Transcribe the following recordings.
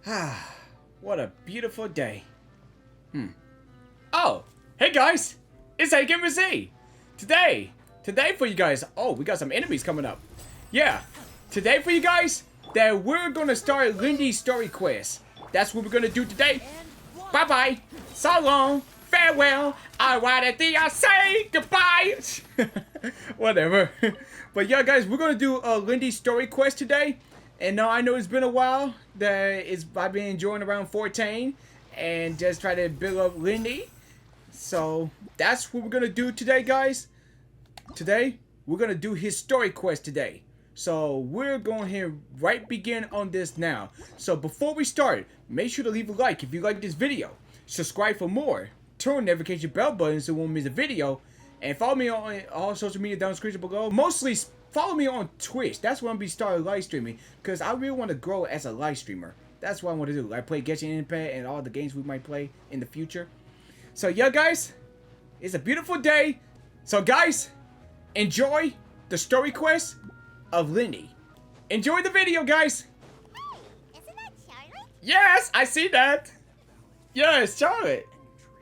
Ah, what a beautiful day. Oh, hey guys, it's Agamerzzz. Today for you guys. Oh, we got some enemies coming up. Yeah, today for you guys, that we're gonna start lyney's story quest. That's what we're gonna do today. Bye bye, so long, farewell. I wanted to say goodbye. Whatever. But yeah, guys, we're gonna do a lyney's story quest today. And I know it's been a while that I've been enjoying around fontaine and just try to build up lyney. So that's what we're gonna do today, guys. Today we're gonna do his story quest today. So we're going to begin on this now. So before we start, make sure to leave a like if you like this video. Subscribe for more. Turn on notification bell button so you won't miss a video. And follow me on all social media down the description below. Mostly follow me on Twitch. That's where I'm going to be starting live streaming. Because I really want to grow as a live streamer. That's what I want to do. I play Genshin Impact and all the games we might play in the future. So yeah, guys. It's a beautiful day. So guys, enjoy the story quest of lyney. Enjoy the video, guys. Hey, isn't that Charlotte? Yes, I see that. Yes, Charlotte.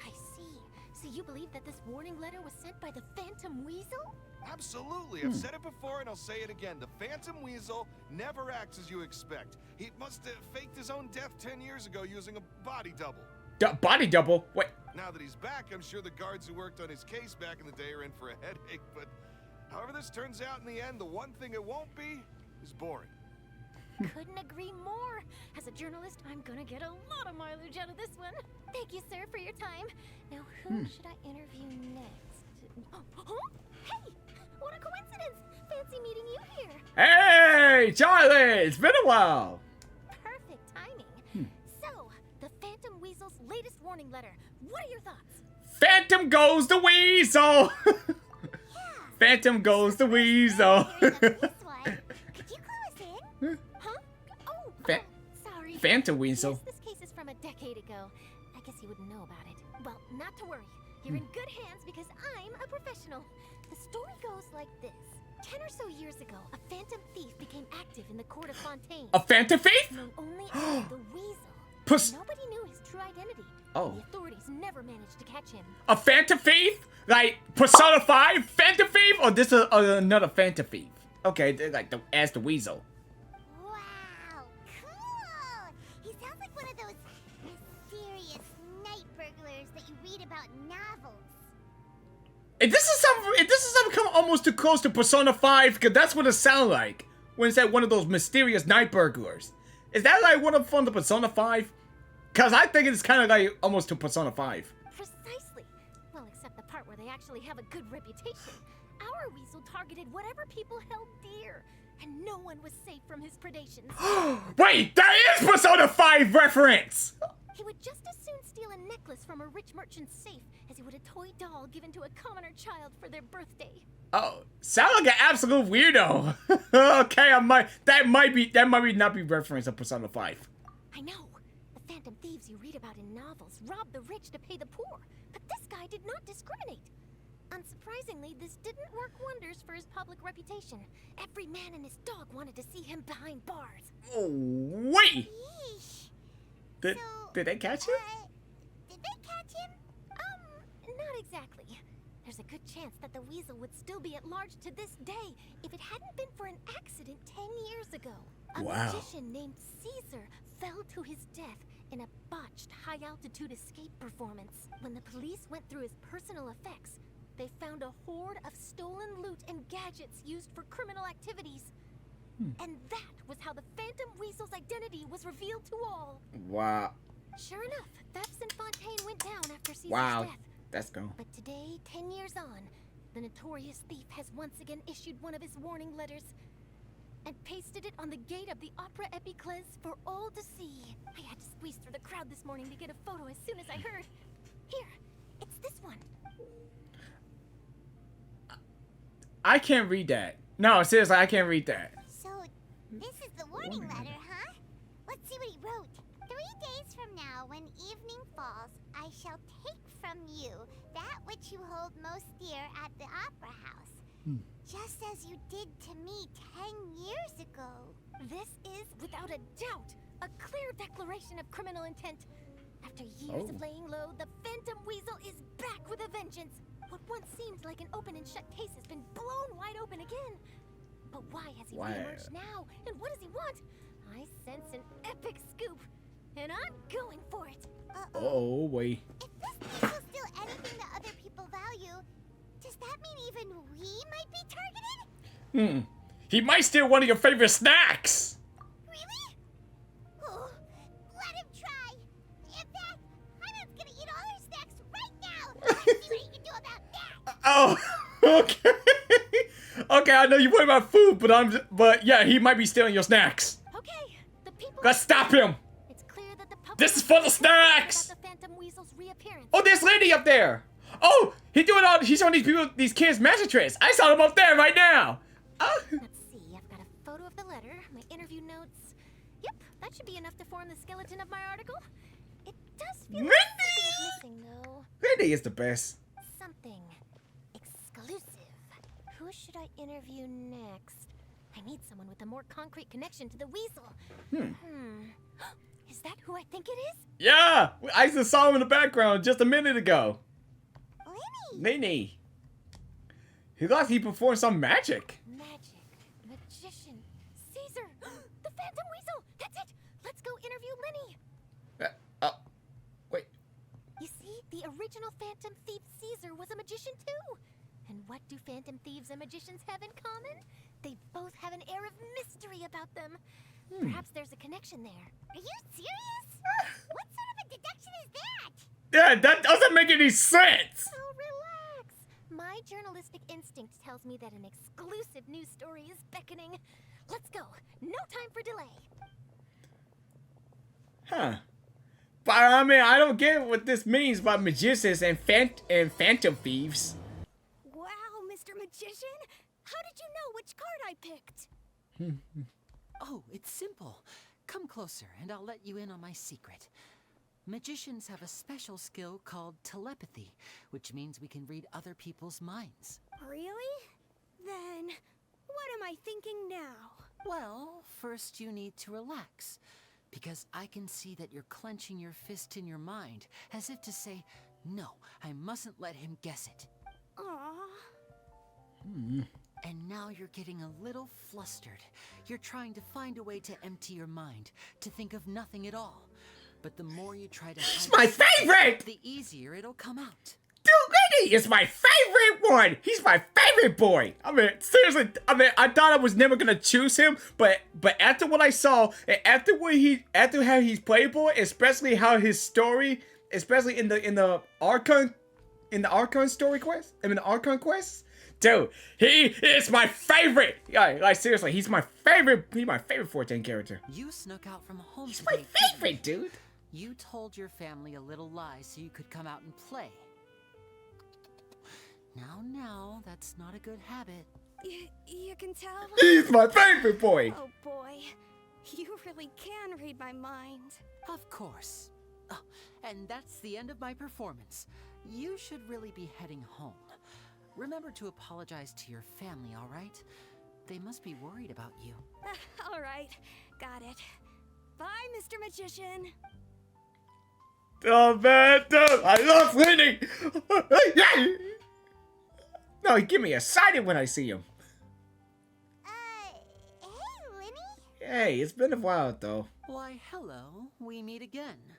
I see. So you believe that this warning letter was sent by the Phantom Weasel? Absolutely. I've said it before and I'll say it again. The Phantom Weasel never acts as you expect. He must have faked his own death 10 years ago using a body double. Body double? Wait. Now that he's back, I'm sure the guards who worked on his case back in the day are in for a headache, but however this turns out in the end, the one thing it won't be is boring. Couldn't agree more. As a journalist, I'm gonna get a lot of mileage out of this one. Thank you, sir, for your time. Now, who should I interview next? Huh? Hey, what a coincidence! Fancy meeting you here. Hey, Charlotte! It's been a while. Perfect timing. So, the Phantom Weasel's latest warning letter. What are your thoughts? Phantom goes the weasel! Yeah. Phantom goes the weasel! Here's this one. Could you clue us in? Huh? Oh, sorry. Phantom weasel. Yes, this case is from a decade ago. I guess you wouldn't know about it. Well, not to worry. You're in good hands because I'm a professional. The story goes like this. 10 or so years ago, a phantom thief became active in the court of Fontaine. A phantom thief? Known only as the Weasel. Nobody knew his true identity. Oh. The authorities never managed to catch him. A phantom thief? Like Persona 5 phantom thief? Or this is another phantom thief? Okay, they're like as the weasel. Wow, cool! He sounds like one of those mysterious night burglars that you read about in novels. If this is something come almost too close to Persona 5, because that's what it sounds like when it's like one of those mysterious night burglars. Is that like one of from the Persona 5? Because I think it's kind of like almost to Persona 5. Precisely. Well, except the part where they actually have a good reputation. Our weasel targeted whatever people held dear, and no one was safe from his predations. Wait, that is Persona 5 reference! He would just as soon steal a necklace from a rich merchant's safe as he would a toy doll given to a commoner child for their birthday. Oh, sound like an absolute weirdo. Okay, that might not be reference of Persona 5. I know. The phantom thieves you read about in novels rob the rich to pay the poor, but this guy did not discriminate. Unsurprisingly, this didn't work wonders for his public reputation. Every man and his dog wanted to see him behind bars. Oh, wait! Yeesh. Did they catch him? Did they catch him? Not exactly. There's a good chance that the weasel would still be at large to this day if it hadn't been for an accident 10 years ago. A magician named Caesar fell to his death in a botched high-altitude escape performance. When the police went through his personal effects, they found a hoard of stolen loot and gadgets used for criminal activities. And that was how the Phantom Weasel's identity was revealed to all. Wow. Sure enough, thefts in Fontaine went down after Caesar's death. That's cool. But today, 10 years on, the notorious thief has once again issued one of his warning letters and pasted it on the gate of the Opera Epiclese for all to see. I had to squeeze through the crowd this morning to get a photo as soon as I heard. Here, it's this one. I can't read that. No, seriously, I can't read that. So, this is the warning letter, huh? Let's see what he wrote. 3 days from now, when evening falls, I shall take from you that which you hold most dear at the opera house. Just as you did to me 10 years ago. This is, without a doubt, A clear declaration of criminal intent. After years of laying low, the Phantom Weasel is back with a vengeance. What once seemed like an open and shut case has been blown wide open again. But why has he reemerged now? And what does he want? I sense an epic scoop, and I'm going for it. Oh, wait. If this weasel steal anything that other people value, does that mean even we might be targeted? He might steal one of your favorite snacks. Really? Oh, let him try. In fact, I'm just gonna eat all our snacks right now. Let's see what he can do about that. Oh, okay. Okay, I know you worry about food, but yeah, he might be stealing your snacks. Okay, the people. Let's stop him. It's clear that the public This is for the snacks. about the Phantom Weasel's reappearance. Oh, there's lyney up there. Oh, he's showing these kids magic tricks. I saw him up there right now. Let's see, I've got a photo of the letter, my interview notes. Yep, that should be enough to form the skeleton of my article. It does feel like something is missing, though. Lyney is the best. Something exclusive. Who should I interview next? I need someone with a more concrete connection to the weasel. Is that who I think it is? Yeah, I just saw him in the background just a minute ago. Lyney! Lyney. He thought he performed some magic. Magic. Magician. Caesar. The Phantom Weasel. That's it. Let's go interview Lyney. Wait. You see, the original Phantom Thief Caesar was a magician too. And what do Phantom Thieves and magicians have in common? They both have an air of mystery about them. Perhaps there's a connection there. Are you serious? What sort of a deduction is that? Yeah, that doesn't make any sense. Oh, relax. My journalistic instinct tells me that an exclusive news story is beckoning. Let's go. No time for delay. Huh. But I mean, I don't get what this means by magicians and phantom thieves. Wow, Mr. Magician. How did you know which card I picked? Oh, it's simple. Come closer and I'll let you in on my secret. Magicians have a special skill called telepathy, which means we can read other people's minds. Really? Then, what am I thinking now? Well, first you need to relax, because I can see that you're clenching your fist in your mind, as if to say, no, I mustn't let him guess it. Aww. And now you're getting a little flustered. You're trying to find a way to empty your mind, to think of nothing at all. But the more you try to He's hide my it, favorite! the easier it'll come out. Dude, Lyney is my favorite one! He's my favorite boy! I mean, seriously, I thought I was never gonna choose him, but after what I saw, and after how he's playable, especially how his story, especially in the Archon story quest, the Archon quest, dude, he is my favorite! Yeah, like seriously, he's my favorite 14 character. You snuck out from home He's today, my didn't you? favorite, dude! You told your family a little lie so you could come out and play. Now, that's not a good habit. You can tell? He's my favorite boy! Oh boy, you really can read my mind. Of course. Oh, and that's the end of my performance. You should really be heading home. Remember to apologize to your family, all right? They must be worried about you. All right, got it. Bye, Mr. Magician. Oh man, dude, I love Lyney! No, he give me excited when I see him. Hey, Lyney? Hey, it's been a while though. Why, hello. We meet again.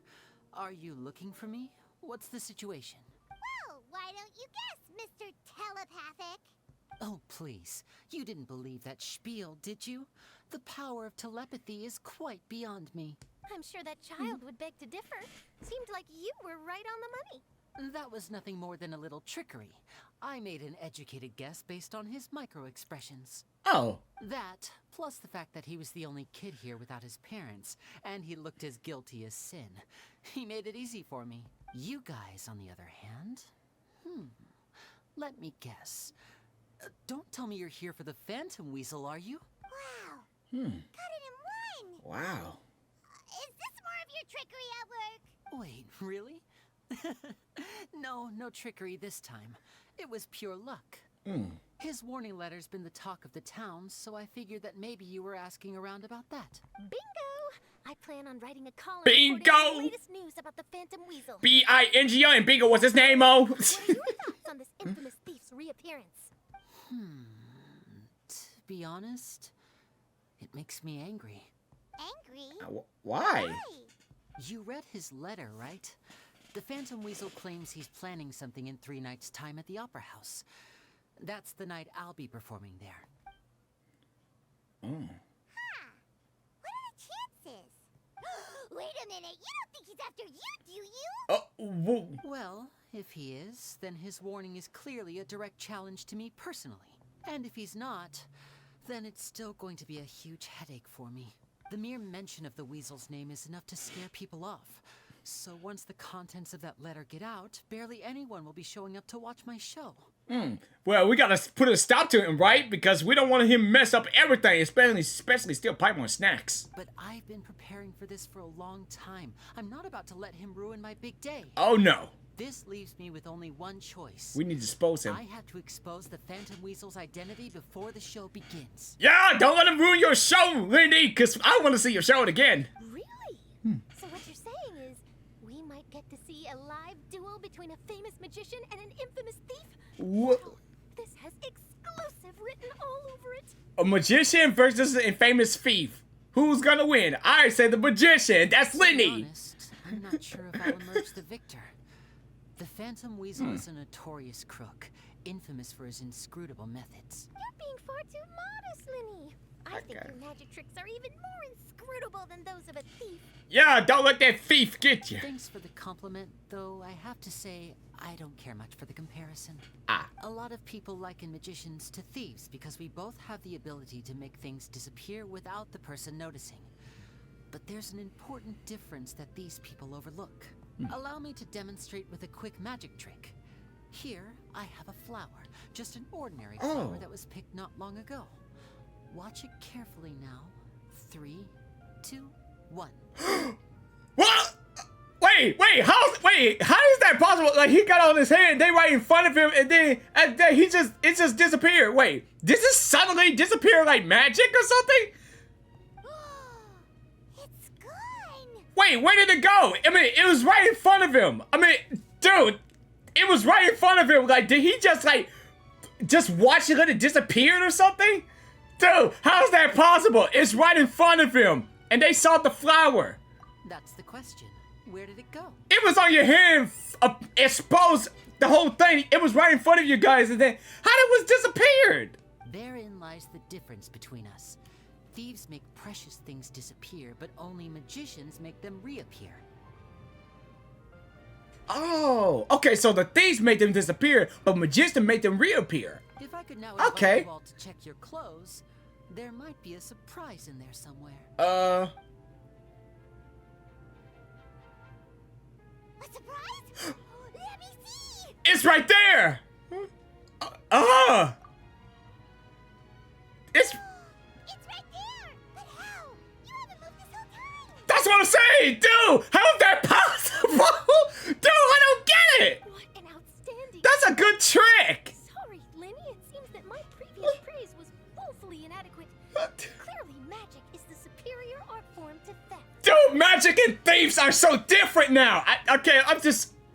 Are you looking for me? What's the situation? Well, why don't you guess, Mr. Telepathic? Oh, please. You didn't believe that spiel, did you? The power of telepathy is quite beyond me. I'm sure that child would beg to differ. Seemed like you were right on the money. That was nothing more than a little trickery. I made an educated guess based on his micro-expressions. Oh. That, plus the fact that he was the only kid here without his parents, and he looked as guilty as sin. He made it easy for me. You guys, on the other hand, let me guess. Don't tell me you're here for the Phantom Weasel, are you? Wow. Got it in one. Wow. Is this more of your trickery at work? Wait, really? No trickery this time. It was pure luck. His warning letter's been the talk of the town, so I figured that maybe you were asking around about that. Bingo! I plan on writing a column Bingo! reporting on the latest news about the Phantom Weasel. B-I-N-G-O and Bingo, what's his name, oh? What are your thoughts on this infamous thief's reappearance? To be honest, it makes me angry. Angry? Why? Why? You read his letter, right? The Phantom Weasel claims he's planning something in 3 nights' time at the Opera House. That's the night I'll be performing there. Huh. What are the chances? Wait a minute, you don't think he's after you, do you? Well, if he is, then his warning is clearly a direct challenge to me personally. And if he's not, then it's still going to be a huge headache for me. The mere mention of the Weasel's name is enough to scare people off. So once the contents of that letter get out, barely anyone will be showing up to watch my show. Well, we gotta put a stop to him, right? Because we don't want him to mess up everything, especially steal Piper snacks. But I've been preparing for this for a long time. I'm not about to let him ruin my big day. Oh no. This leaves me with only one choice. We need to dispose him. I have to expose the Phantom Weasel's identity before the show begins. Yeah, don't let him ruin your show, Lindy, because I want to see your show again. Really? So what you're saying is, we might get to see a live duel between a famous magician and an infamous thief? What? Oh, this has exclusive written all over it. A magician versus an famous thief. Who's gonna win? I say the magician. That's To be Lindy. honest, I'm not sure if I'll emerge the victor. The Phantom Weasel is a notorious crook, infamous for his inscrutable methods. You're being far too modest, Lyney. I think Okay. your magic tricks are even more inscrutable than those of a thief. Yeah, don't let that thief get you. Thanks for the compliment, though I have to say I don't care much for the comparison. Ah. A lot of people liken magicians to thieves because we both have the ability to make things disappear without the person noticing. But there's an important difference that these people overlook. Allow me to demonstrate with a quick magic trick. Here, I have a flower, just an ordinary flower that was picked not long ago. Watch it carefully now. 3, 2, 1. What? Wait, how is that possible? Like, he got on his hand, they right in front of him, and then it just disappeared. Wait, did this suddenly disappear like magic or something? It's gone. Wait, where did it go? I mean, it was right in front of him. I mean, dude, it was right in front of him. Like, did he just watch it let it disappear or something? Dude, how's that possible? It's right in front of him, and they saw the flower. That's the question. Where did it go? It was on your hand, exposed, the whole thing. It was right in front of you guys, and then how did it disappeared? Therein lies the difference between us. Thieves make precious things disappear, but only magicians make them reappear. Oh, okay, so the thieves made them disappear, but magicians made them reappear. If I could now invite Okay. you all to check your clothes, there might be a surprise in there somewhere. A surprise? Let me see. It's right there. It's It's right there. But how? You haven't moved this whole time. that's what I'm saying, dude. How is that possible, dude? I don't get it. What an outstanding... That's a good trick. Sorry, Lyney, it seems that my previous praise was woefully inadequate. Clearly, magic is the superior art form to theft. Dude, magic and thieves are so different now.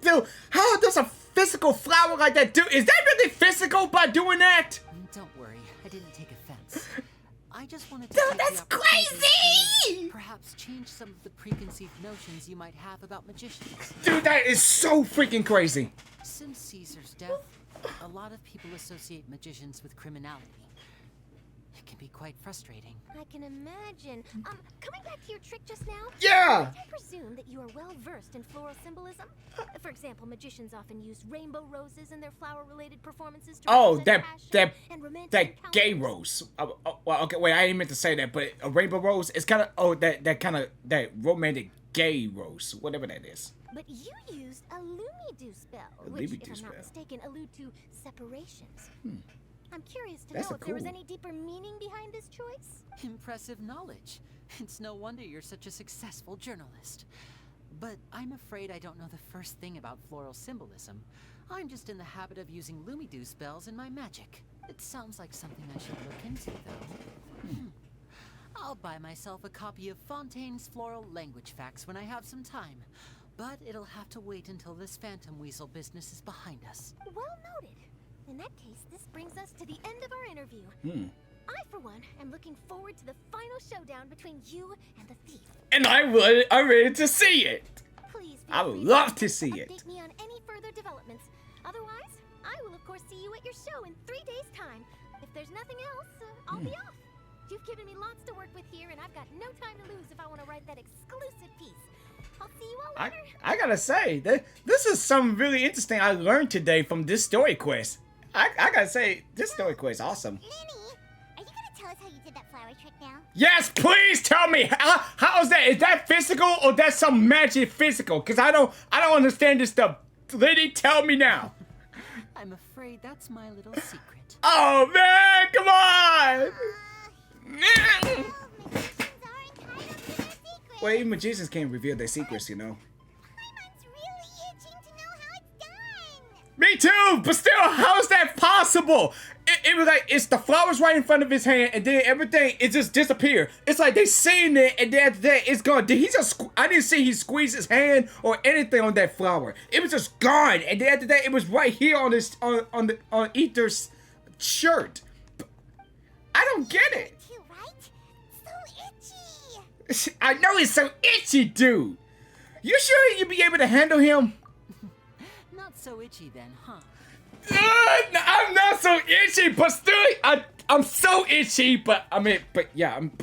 Dude, how does a physical flower like that do? Is that really physical by doing that? Don't worry, I didn't take offense. I just wanted to Dude, take the that's opportunity crazy! to perhaps change some of the preconceived notions you might have about magicians. Dude, that is so freaking crazy. Since Caesar's death, a lot of people associate magicians with criminality. It can be quite frustrating. I can imagine. Coming back to your trick just now. Yeah. I presume that you are well versed in floral symbolism. For example, magicians often use rainbow roses in their flower-related performances to Oh, represent that passion and romantic that gay encounters. rose. Well, okay, wait, I didn't mean to say that, but a rainbow rose is kind of that romantic gay rose, whatever that is. But you used a Lumidu spell, which, if I'm not mistaken, allude to separations. I'm curious to know if there was any deeper meaning behind this choice. Impressive knowledge. It's no wonder you're such a successful journalist. But I'm afraid I don't know the first thing about floral symbolism. I'm just in the habit of using Lumidu spells in my magic. It sounds like something I should look into, though. I'll buy myself a copy of Fontaine's Floral Language Facts when I have some time. But it'll have to wait until this phantom weasel business is behind us. Well noted. In that case, this brings us to the end of our interview. I, for one, am looking forward to the final showdown between you and the thief. And I'm ready to see it. Please I feel would free love to to see it. update me on any further developments. Otherwise, I will of course see you at your show in 3 days' time. If there's nothing else, I'll be off. You've given me lots to work with here, and I've got no time to lose if I want to write that exclusive piece. I'll see you all later. I gotta say, this is something really interesting I learned today from this story quest. I gotta say, this story quest is awesome. Lyney, are you gonna tell us how you did that flower trick now? Yes, please tell me. How is that? Is that physical or that's some magic physical? Cause I don't understand this stuff. Lady, tell me now. I'm afraid that's my little secret. Oh man, come on! Magicians are entitled to their secrets. Well, even magicians can't reveal their secrets, you know. Paimon's really itching to know how it's done. Me too, but still, how is that possible? It was like, it's the flowers right in front of his hand, and then everything, it just disappeared. It's like they seen it, and then after that, it's gone. Did he just, I didn't see he squeeze his hand or anything on that flower. It was just gone, and then after that, it was right here on this, on Ether's shirt. I don't get it. Too, right? So itchy. I know he's so itchy, dude. You sure you'd be able to handle him? Not so itchy then, huh? I'm not so itchy, but still, I'm so itchy. But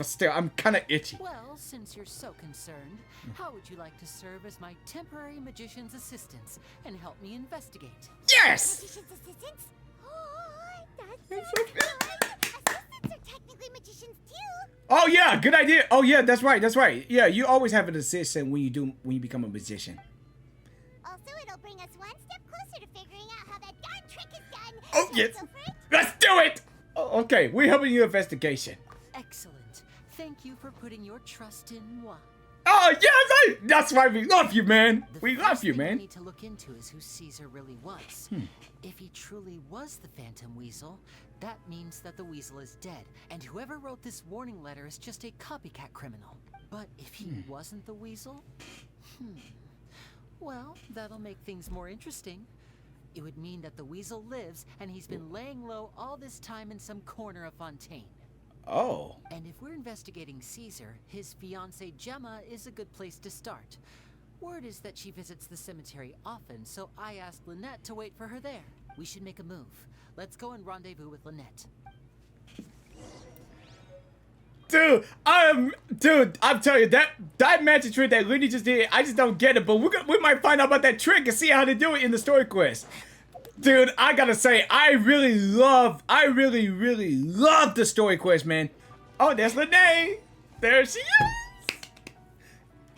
still, I'm kind of itchy. Well, since you're so concerned, how would you like to serve as my temporary magician's assistants and help me investigate? Yes. Magician's assistants? Oh, that's so good. Assistants are technically magicians too. Oh yeah, good idea. Oh yeah, that's right. That's right. Yeah, you always have an assistant when you become a magician. Also, it'll bring us one step closer to figuring out how that darn trick is done. Oh Shall we yes, go for it? let's do it. Oh, okay, we're helping you investigation. Excellent. Thank you for putting your trust in moi. Oh yes, that's why we love you, man. The We love first you, thing we man. need to look into is who Caesar really was. If he truly was the Phantom Weasel, that means that the weasel is dead, and whoever wrote this warning letter is just a copycat criminal. But if he wasn't the weasel, well, that'll make things more interesting. It would mean that the weasel lives, and he's been laying low all this time in some corner of Fontaine. Oh. And if we're investigating Caesar, his fiancée Gemma is a good place to start. Word is that she visits the cemetery often, so I asked Lynette to wait for her there. We should make a move. Let's go and rendezvous with Lynette. Dude, I'm telling you, that magic trick that Lyney just did, I just don't get it, but we might find out about that trick and see how to do it in the story quest. Dude, I gotta say, I really, really love the story quest, man. Oh, there's Lyney. There she is.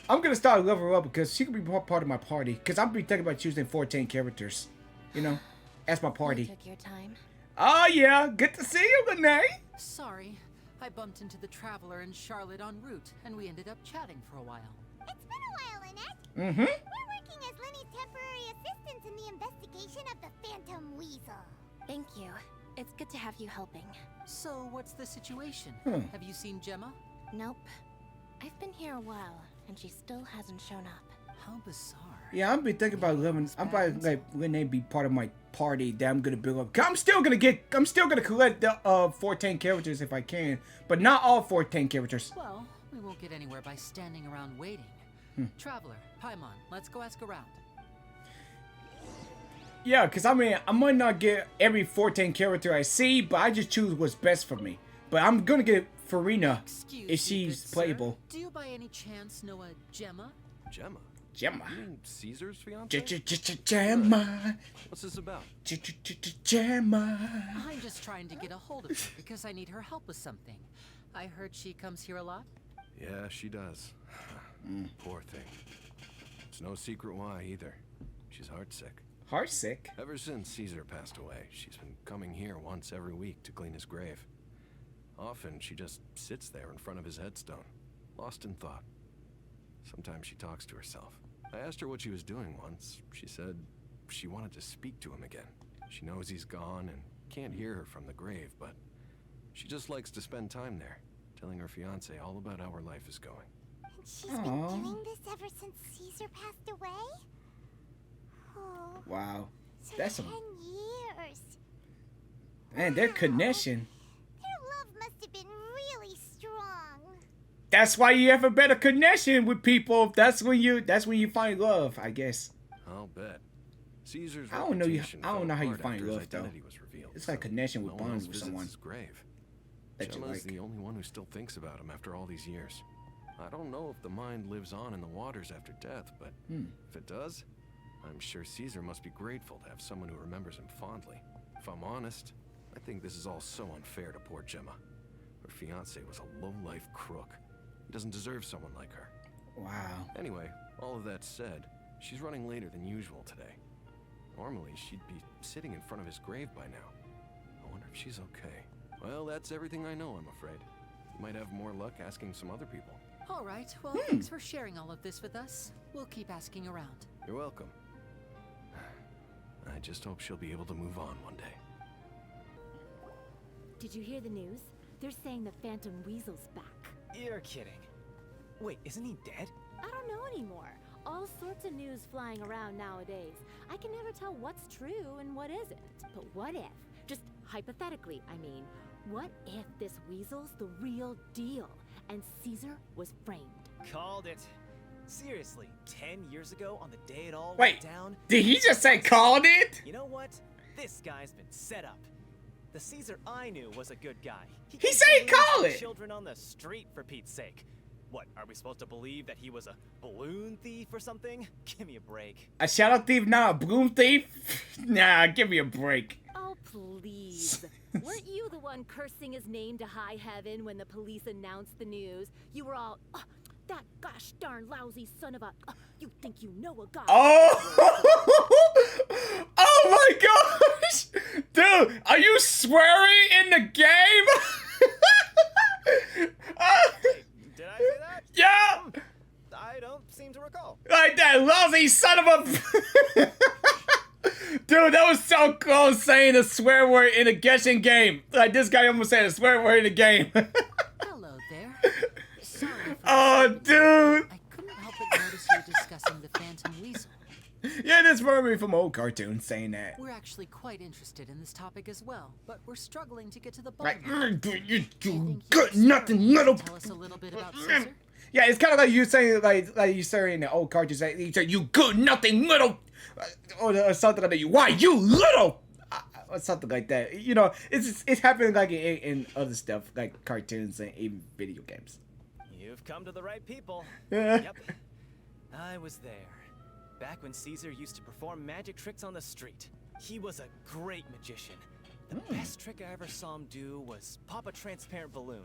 I'm gonna start loving her up because she could be part of my party. Because I'm be thinking about choosing 14 characters. You know, as my party. You took your time. Oh yeah, good to see you, Lyney. Sorry, I bumped into the Traveler and Charlotte en route, and we ended up chatting for a while. It's been a while, Lynette. Mm-hmm. We're working as Lyney's temporary assistants in the investigation of the Phantom Weasel. Thank you. It's good to have you helping. So, what's the situation? Have you seen Gemma? Nope. I've been here a while, and she still hasn't shown up. How bizarre. Yeah, I'm be thinking about living. I'm probably like Lyney be part of my party that I'm gonna build up. I'm still gonna collect the 14 characters if I can, but not all 14 characters. Well, we won't get anywhere by standing around waiting. Traveler, Paimon, let's go ask around. Yeah, cause I mean I might not get every 14 character I see, but I just choose what's best for me. But I'm gonna get Farina Excuse if me, she's good playable. Sir. Do you by any chance know a Gemma? Gemma? Gemma. You mean Caesar's fiance? Gemma. What's this about? Gemma. I'm just trying to get a hold of her because I need her help with something. I heard she comes here a lot. Yeah, she does. Poor thing. It's no secret why either. She's heartsick. Heartsick. Ever since Caesar passed away, she's been coming here once every week to clean his grave. Often she just sits there in front of his headstone, lost in thought. Sometimes she talks to herself. I asked her what she was doing once. She said she wanted to speak to him again. She knows he's gone and can't hear her from the grave, but she just likes to spend time there, telling her fiance all about how her life is going. And she's been doing this ever since Caesar passed away? Oh, Wow. so That's 10 some... years. Man, their connection. Their love must have been really strong. That's why you have a better connection with people. That's when you find love, I guess. I'll bet. Caesar's I don't know how you apart find after his love though. identity was revealed, It's like so connection with no one bonds else with visits someone his grave. that you Gemma's like. the only one who still thinks about him after all these years. I don't know if the mind lives on in the waters after death, but if it does, I'm sure Caesar must be grateful to have someone who remembers him fondly. If I'm honest, I think this is all so unfair to poor Gemma. Her fiancé was a low-life crook. He doesn't deserve someone like her. Wow. Anyway, all of that said, she's running later than usual today. Normally, she'd be sitting in front of his grave by now. I wonder if she's okay. Well, that's everything I know, I'm afraid. You might have more luck asking some other people. All right, well, thanks for sharing all of this with us. We'll keep asking around. You're welcome. I just hope she'll be able to move on one day. Did you hear the news? They're saying the Phantom Weasel's back. You're kidding. Wait, isn't he dead? I don't know anymore. All sorts of news flying around nowadays. I can never tell what's true and what isn't. But what if, just hypothetically, I mean, what if this weasel's the real deal and Caesar was framed? Called it. Seriously, 10 years ago on the day it all Wait, went down. did he just say called it? You know what? This guy's been set up. The Caesar I knew was a good guy. He gave said balloons call to it. Children on the street, for Pete's sake. What, are we supposed to believe that he was a balloon thief or something? Give me a break. A shadow thief, not a bloom thief? Nah, give me a break. Oh, please. Weren't you the one cursing his name to high heaven when the police announced the news? You were all, oh, that gosh darn lousy son of a, you think you know a guy. Oh! Oh my gosh! Dude, are you swearing in the game? Did I say that? Yeah! I don't seem to recall. Like that lousy son of a... Dude, that was so close saying a swear word in a Genshin game. Like this guy almost said a swear word in a game. Hello there. Sorry for Oh, dude! I couldn't help but notice you discussing the Phantom Weasel. Yeah, this reminded me from old cartoons saying that. We're actually quite interested in this topic as well, but we're struggling to get to the Like, bottom. you do Think good you'd nothing start little... to Tell us a little bit about Caesar? Yeah, it's kind of like you saying, like you saying in the old cartoons, like, you say, you good nothing little... or something like that. Why, you little... or something like that. You know, it's happening like in other stuff, like cartoons and even video games. You've come to the right people. Yeah. Yep. I was there. Back when Caesar used to perform magic tricks on the street. He was a great magician. The best trick I ever saw him do was pop a transparent balloon,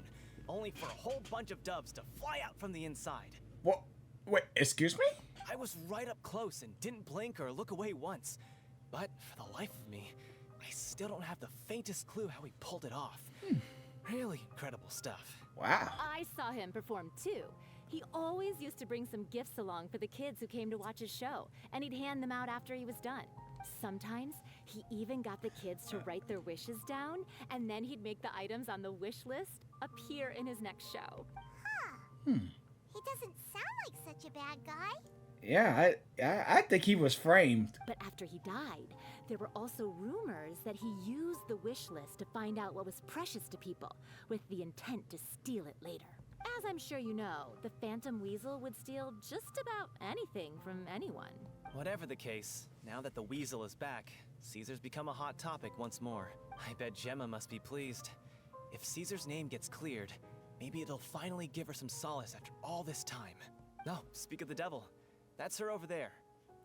only for a whole bunch of doves to fly out from the inside. What? Wait, excuse me? I was right up close and didn't blink or look away once. But for the life of me, I still don't have the faintest clue how he pulled it off. Really incredible stuff. Wow. I saw him perform too. He always used to bring some gifts along for the kids who came to watch his show, and he'd hand them out after he was done. Sometimes, he even got the kids to write their wishes down, and then he'd make the items on the wish list appear in his next show. He doesn't sound like such a bad guy. Yeah, I think he was framed. But after he died, there were also rumors that he used the wish list to find out what was precious to people, with the intent to steal it later. As I'm sure you know, the Phantom Weasel would steal just about anything from anyone. Whatever the case, now that the weasel is back, Caesar's become a hot topic once more. I bet Gemma must be pleased. If Caesar's name gets cleared, maybe it'll finally give her some solace after all this time. No, speak of the devil. That's her over there.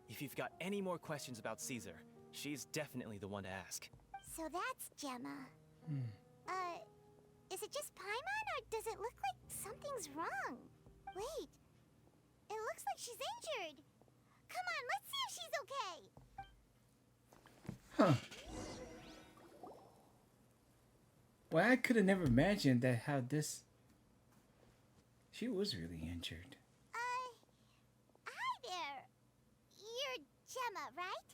If you've got any more questions about Caesar, she's definitely the one to ask. So that's Gemma. Is it just Paimon, or does it look like something's wrong? Wait, it looks like she's injured. Come on, let's see if she's okay. Huh. Well, I could have never imagined that how this... She was really injured. Hi there. You're Gemma, right?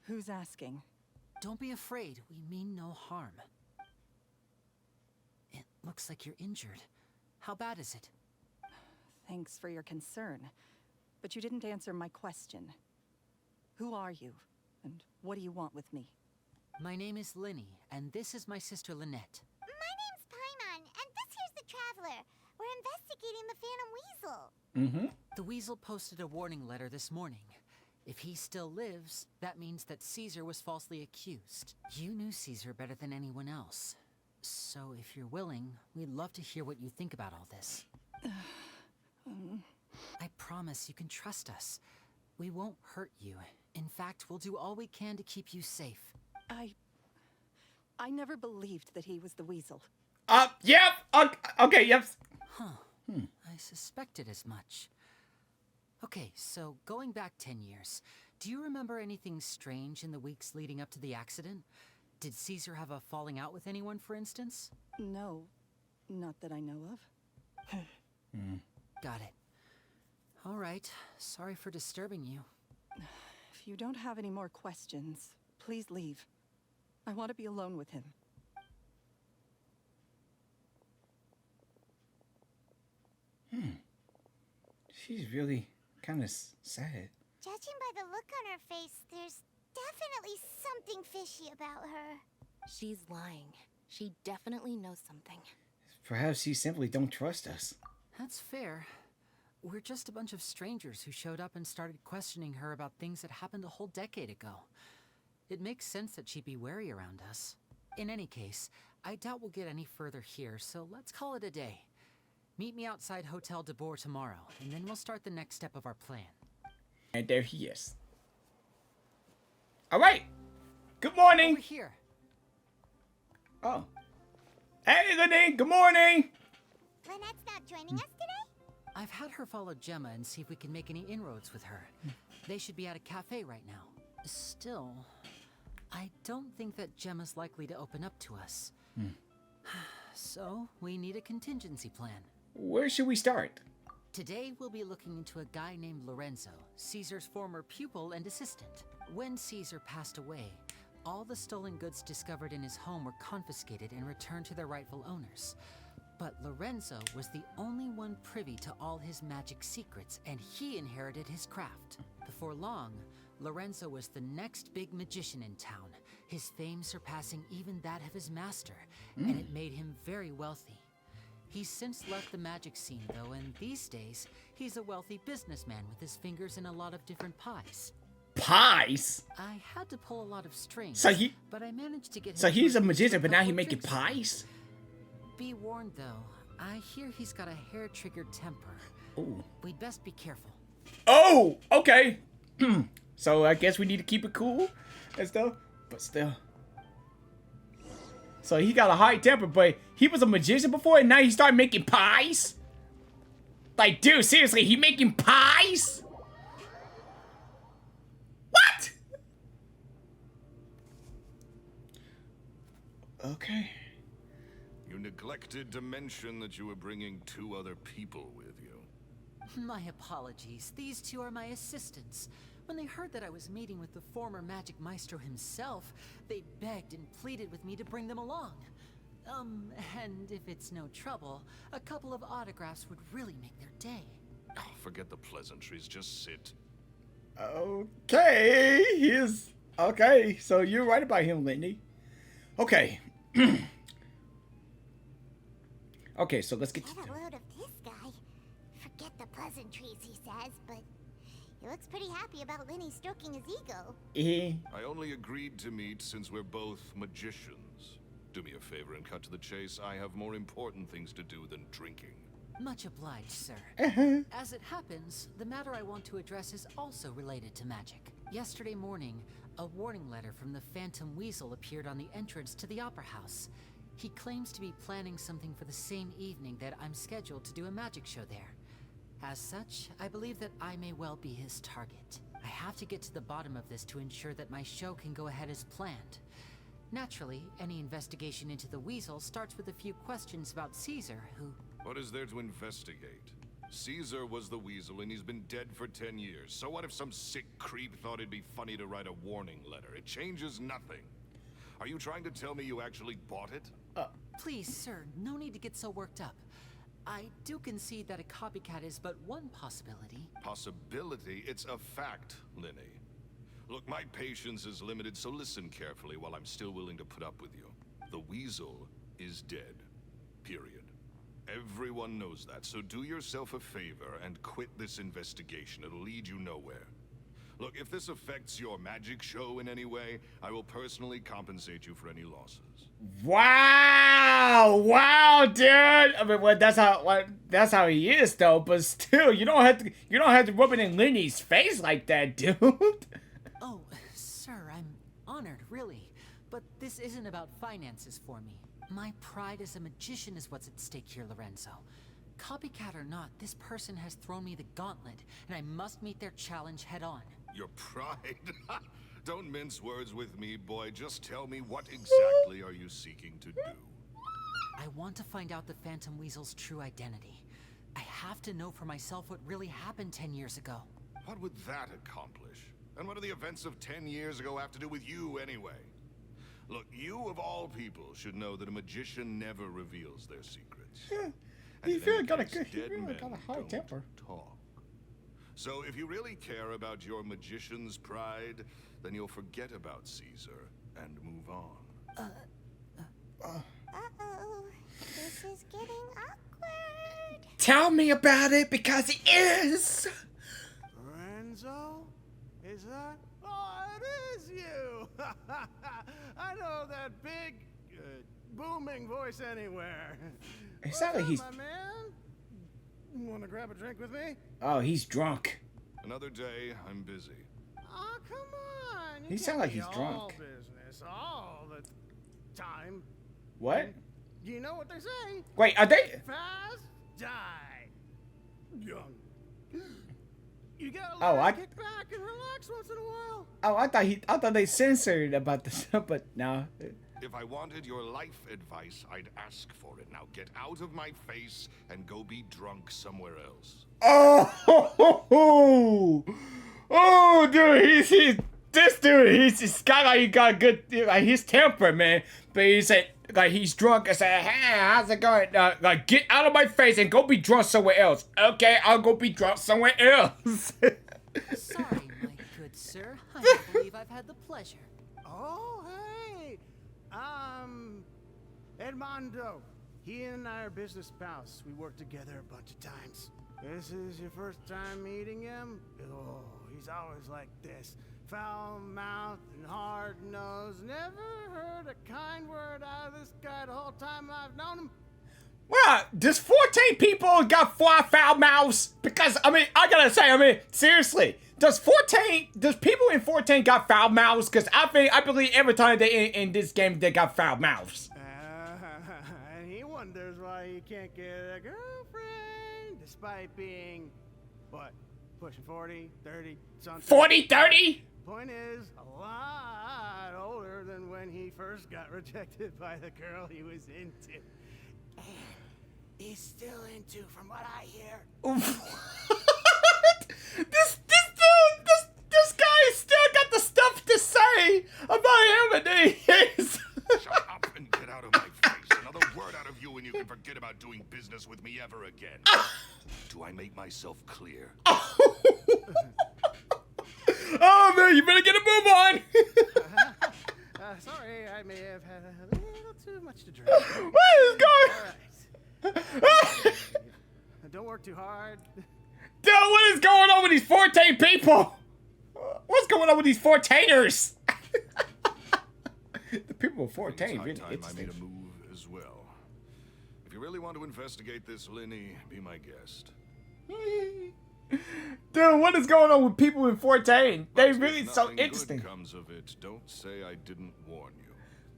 Who's asking? Don't be afraid. We mean no harm. It looks like you're injured. How bad is it? Thanks for your concern, but you didn't answer my question. Who are you, and what do you want with me? My name is Lyney, and this is my sister Lyneete. My name's Paimon, and this here's the Traveler. We're investigating the Phantom Weasel. Mm-hmm. The Weasel posted a warning letter this morning. If he still lives, that means that Caesar was falsely accused. You knew Caesar better than anyone else. So if you're willing, we'd love to hear what you think about all this. I promise you can trust us. We won't hurt you. In fact, we'll do all we can to keep you safe. I never believed that he was the Weasel. Yep. Okay, yep. Huh. I suspected as much. Okay, so going back 10 years, do you remember anything strange in the weeks leading up to the accident? Did Caesar have a falling out with anyone, for instance? No, not that I know of. Got it. All right. Sorry for disturbing you. If you don't have any more questions, please leave. I want to be alone with him. She's really kind of sad. Judging by the look on her face, there's definitely something fishy about her. She's lying. She definitely knows something. Perhaps she simply don't trust us. That's fair. We're just a bunch of strangers who showed up and started questioning her about things that happened a whole decade ago. It makes sense that she'd be wary around us. In any case, I doubt we'll get any further here, so let's call it a day. Meet me outside Hotel de Boer tomorrow, and then we'll start the next step of our plan. And there he is. All right. Good morning. Over here. Oh. Hey, Lyney. Good morning. Lynette's not joining us today? I've had her follow Gemma and see if we can make any inroads with her. They should be at a cafe right now. Still, I don't think that Gemma's likely to open up to us. So, we need a contingency plan. Where should we start? Today, we'll be looking into a guy named Lorenzo, Caesar's former pupil and assistant. When Caesar passed away, all the stolen goods discovered in his home were confiscated and returned to their rightful owners. But Lorenzo was the only one privy to all his magic secrets, and he inherited his craft. Before long, Lorenzo was the next big magician in town, his fame surpassing even that of his master, and it made him very wealthy. He's since left the magic scene, though, and these days, he's a wealthy businessman with his fingers in a lot of different pies. Pies? I had to pull a lot of strings, So but I managed to get him. So he's a magician, but now he's couple making drinks. pies? Be warned, though. I hear he's got a hair-triggered temper. Ooh. We'd best be careful. Oh, okay. So I guess we need to keep it cool and stuff, but still. So he got a high temper, but he was a magician before, and now he started making pies? Like, dude, seriously, he making pies? What? Okay. You neglected to mention that you were bringing 2 other people with you. My apologies. These 2 are my assistants. When they heard that I was meeting with the former magic maestro himself, they begged and pleaded with me to bring them along. And if it's no trouble, a couple of autographs would really make their day. Oh, forget the pleasantries, just sit. Okay, okay, so you're right about him, Lyney. Okay. Okay, so let's get to Get a load of this guy. Forget the pleasantries, he says, but he looks pretty happy about Lyney stroking his ego. I only agreed to meet since we're both magicians. Do me a favor and cut to the chase. I have more important things to do than drinking. Much obliged, sir. As it happens, the matter I want to address is also related to magic. Yesterday morning, a warning letter from the Phantom Weasel appeared on the entrance to the Opera House. He claims to be planning something for the same evening that I'm scheduled to do a magic show there. As such, I believe that I may well be his target. I have to get to the bottom of this to ensure that my show can go ahead as planned. Naturally, any investigation into the Weasel starts with a few questions about Caesar, who... What is there to investigate? Caesar was the Weasel and he's been dead for 10 years. So what if some sick creep thought it'd be funny to write a warning letter? It changes nothing. Are you trying to tell me you actually bought it? Please, sir, no need to get so worked up. I do concede that a copycat is but one possibility. Possibility? It's a fact, Lyney. Look, my patience is limited, so listen carefully while I'm still willing to put up with you. The weasel is dead. Period. Everyone knows that, so do yourself a favor and quit this investigation. It'll lead you nowhere. Look, if this affects your magic show in any way, I will personally compensate you for any losses. Wow, wow, dude. I mean, well, that's how he is, though. But still, you don't have to rub it in Lyney's face like that, dude. Oh, sir, I'm honored, really. But this isn't about finances for me. My pride as a magician is what's at stake here, Lorenzo. Copycat or not, this person has thrown me the gauntlet, and I must meet their challenge head on. Your pride? Don't mince words with me, boy. Just tell me, what exactly are you seeking to do? I want to find out the Phantom Weasel's true identity. I have to know for myself what really happened 10 years ago. What would that accomplish? And what do the events of 10 years ago have to do with you, anyway? Look, you of all people should know that a magician never reveals their secrets. Yeah, And he in really any got a case, good, he dead really men got a high don't temper. talk. So if you really care about your magician's pride, then you'll forget about Caesar and move on. Uh-oh. This is getting awkward. Tell me about it, because it is. Lorenzo? Is that? Oh, it is you! I know that big, booming voice anywhere. It sounds like he's. My man? Want to grab a drink with me? Oh, he's drunk. Another day, I'm busy. Oh, come on. You He can't sounds like be he's all drunk. business all the time. What? You know what they say? Wait, are they? Fast, die young. You gotta Oh, learn I- to kick back and relax once in a while. Oh, I thought they censored about this, but no. If I wanted your life advice, I'd ask for it. Now get out of my face and go be drunk somewhere else. Oh, dude, he's got good, like, his temper, man. But he said, like, he's drunk. I said, hey, how's it going? Like, get out of my face and go be drunk somewhere else. Okay, I'll go be drunk somewhere else. Sorry, my good sir. I don't believe I've had the pleasure. Oh, hey. Edmondo. He and I are business pals. We worked together a bunch of times. This is your first time meeting him? Oh, he's always like this. Foul-mouthed and hard-nosed. Never heard a kind word out of this guy the whole time I've known him. Well, does 14 people got foul mouths? Because, I mean, I gotta say, seriously, does people in 14 got foul mouths? Because I believe every time they in this game, they got foul mouths. And he wonders why he can't get a girlfriend, despite being, what, pushing 40, 30, something? 40, 30? Point is, a lot older than when he first got rejected by the girl he was into. And he's still into, from what I hear. This guy still got the stuff to say about him, and he is. Shut up and get out of my face. Another word out of you and you can forget about doing business with me ever again. Do I make myself clear? Oh, man, you better get a move on. Sorry, I may have had a little too much to drink. What is going? All right. Don't work too hard. Dude, what is going on with these 14 people? What's going on with these 14ers? The people with 14 It's high really time I interesting. made a move as well. If you really want to investigate this, Lyney, be my guest. Dude, what is going on with people in 14? They But if really so nothing interesting. Good comes of it. Don't say I didn't warn you.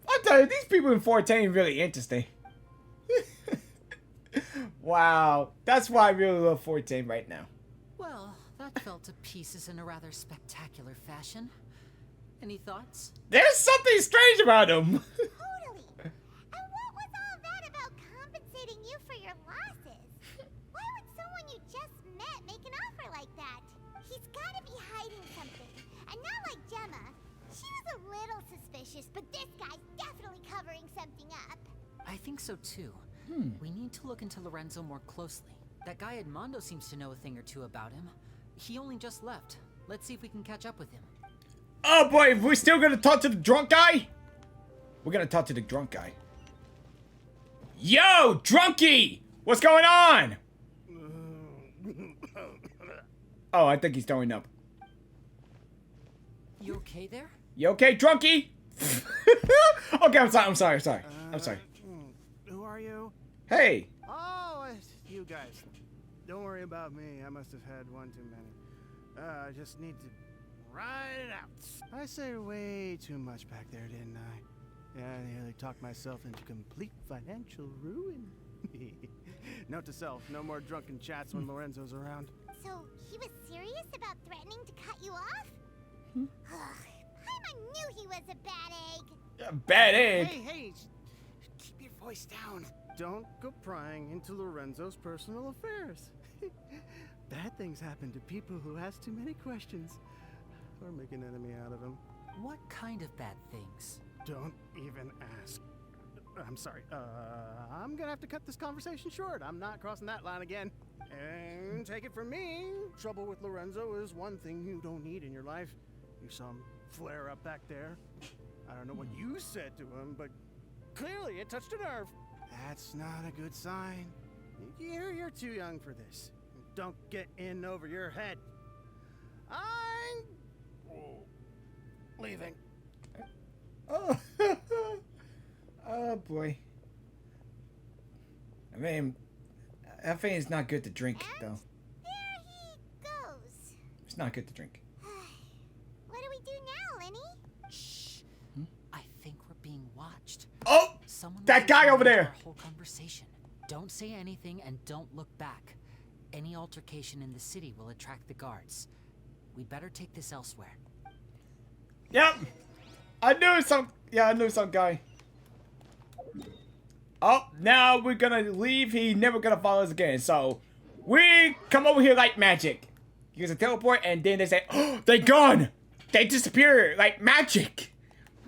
I tell you, these people in 14 really interesting. Wow, that's why I really love 14 right now. Well, that fell to pieces in a rather spectacular fashion. Any thoughts? There's something strange about him. Totally. And what was all that about compensating you for your losses? Why would someone you just met make an offer like that? He's gotta be hiding something. And not like Gemma. She was a little suspicious, but this guy's definitely covering something up. I think so too. We need to look into Lorenzo more closely. That guy Edmondo seems to know a thing or two about him. He only just left. Let's see if we can catch up with him. Oh boy, we're still gonna talk to the drunk guy? We're gonna talk to the drunk guy. Yo, drunkie! What's going on? Oh, I think he's throwing up. You okay there? You okay, drunkie? Okay, I'm sorry. Who are you? Hey. Oh, it's you guys. Don't worry about me. I must have had one too many. I just need to ride it out. I say way too much back there, didn't I? Yeah, I nearly talked myself into complete financial ruin. Note to self, no more drunken chats when Lorenzo's around. So, he was serious about threatening to cut you off? Paimon knew he was a bad egg. Bad egg. Hey, keep your voice down. Don't go prying into Lorenzo's personal affairs. Bad things happen to people who ask too many questions or make an enemy out of him. What kind of bad things? Don't even ask. I'm sorry. I'm gonna have to cut this conversation short. I'm not crossing that line again. And take it from me, trouble with Lorenzo is one thing you don't need in your life. You saw him flare up back there. I don't know what you said to him, but clearly it touched a nerve. That's not a good sign. You're too young for this. Don't get in over your head. I'm leaving. Oh. Oh boy. I mean, that thing is not good to drink, though. There he goes. It's not good to drink. What do we do now, Lyney? Shh. I think we're being watched. Oh! Someone That was guy listening over to there! Our whole conversation. Don't say anything and don't look back. Any altercation in the city will attract the guards. We'd better take this elsewhere. Yep! I knew some guy. Oh, now we're gonna leave. He never gonna follow us again. So, we come over here like magic. Use a teleport, and then they say, oh, they gone! They disappear like magic!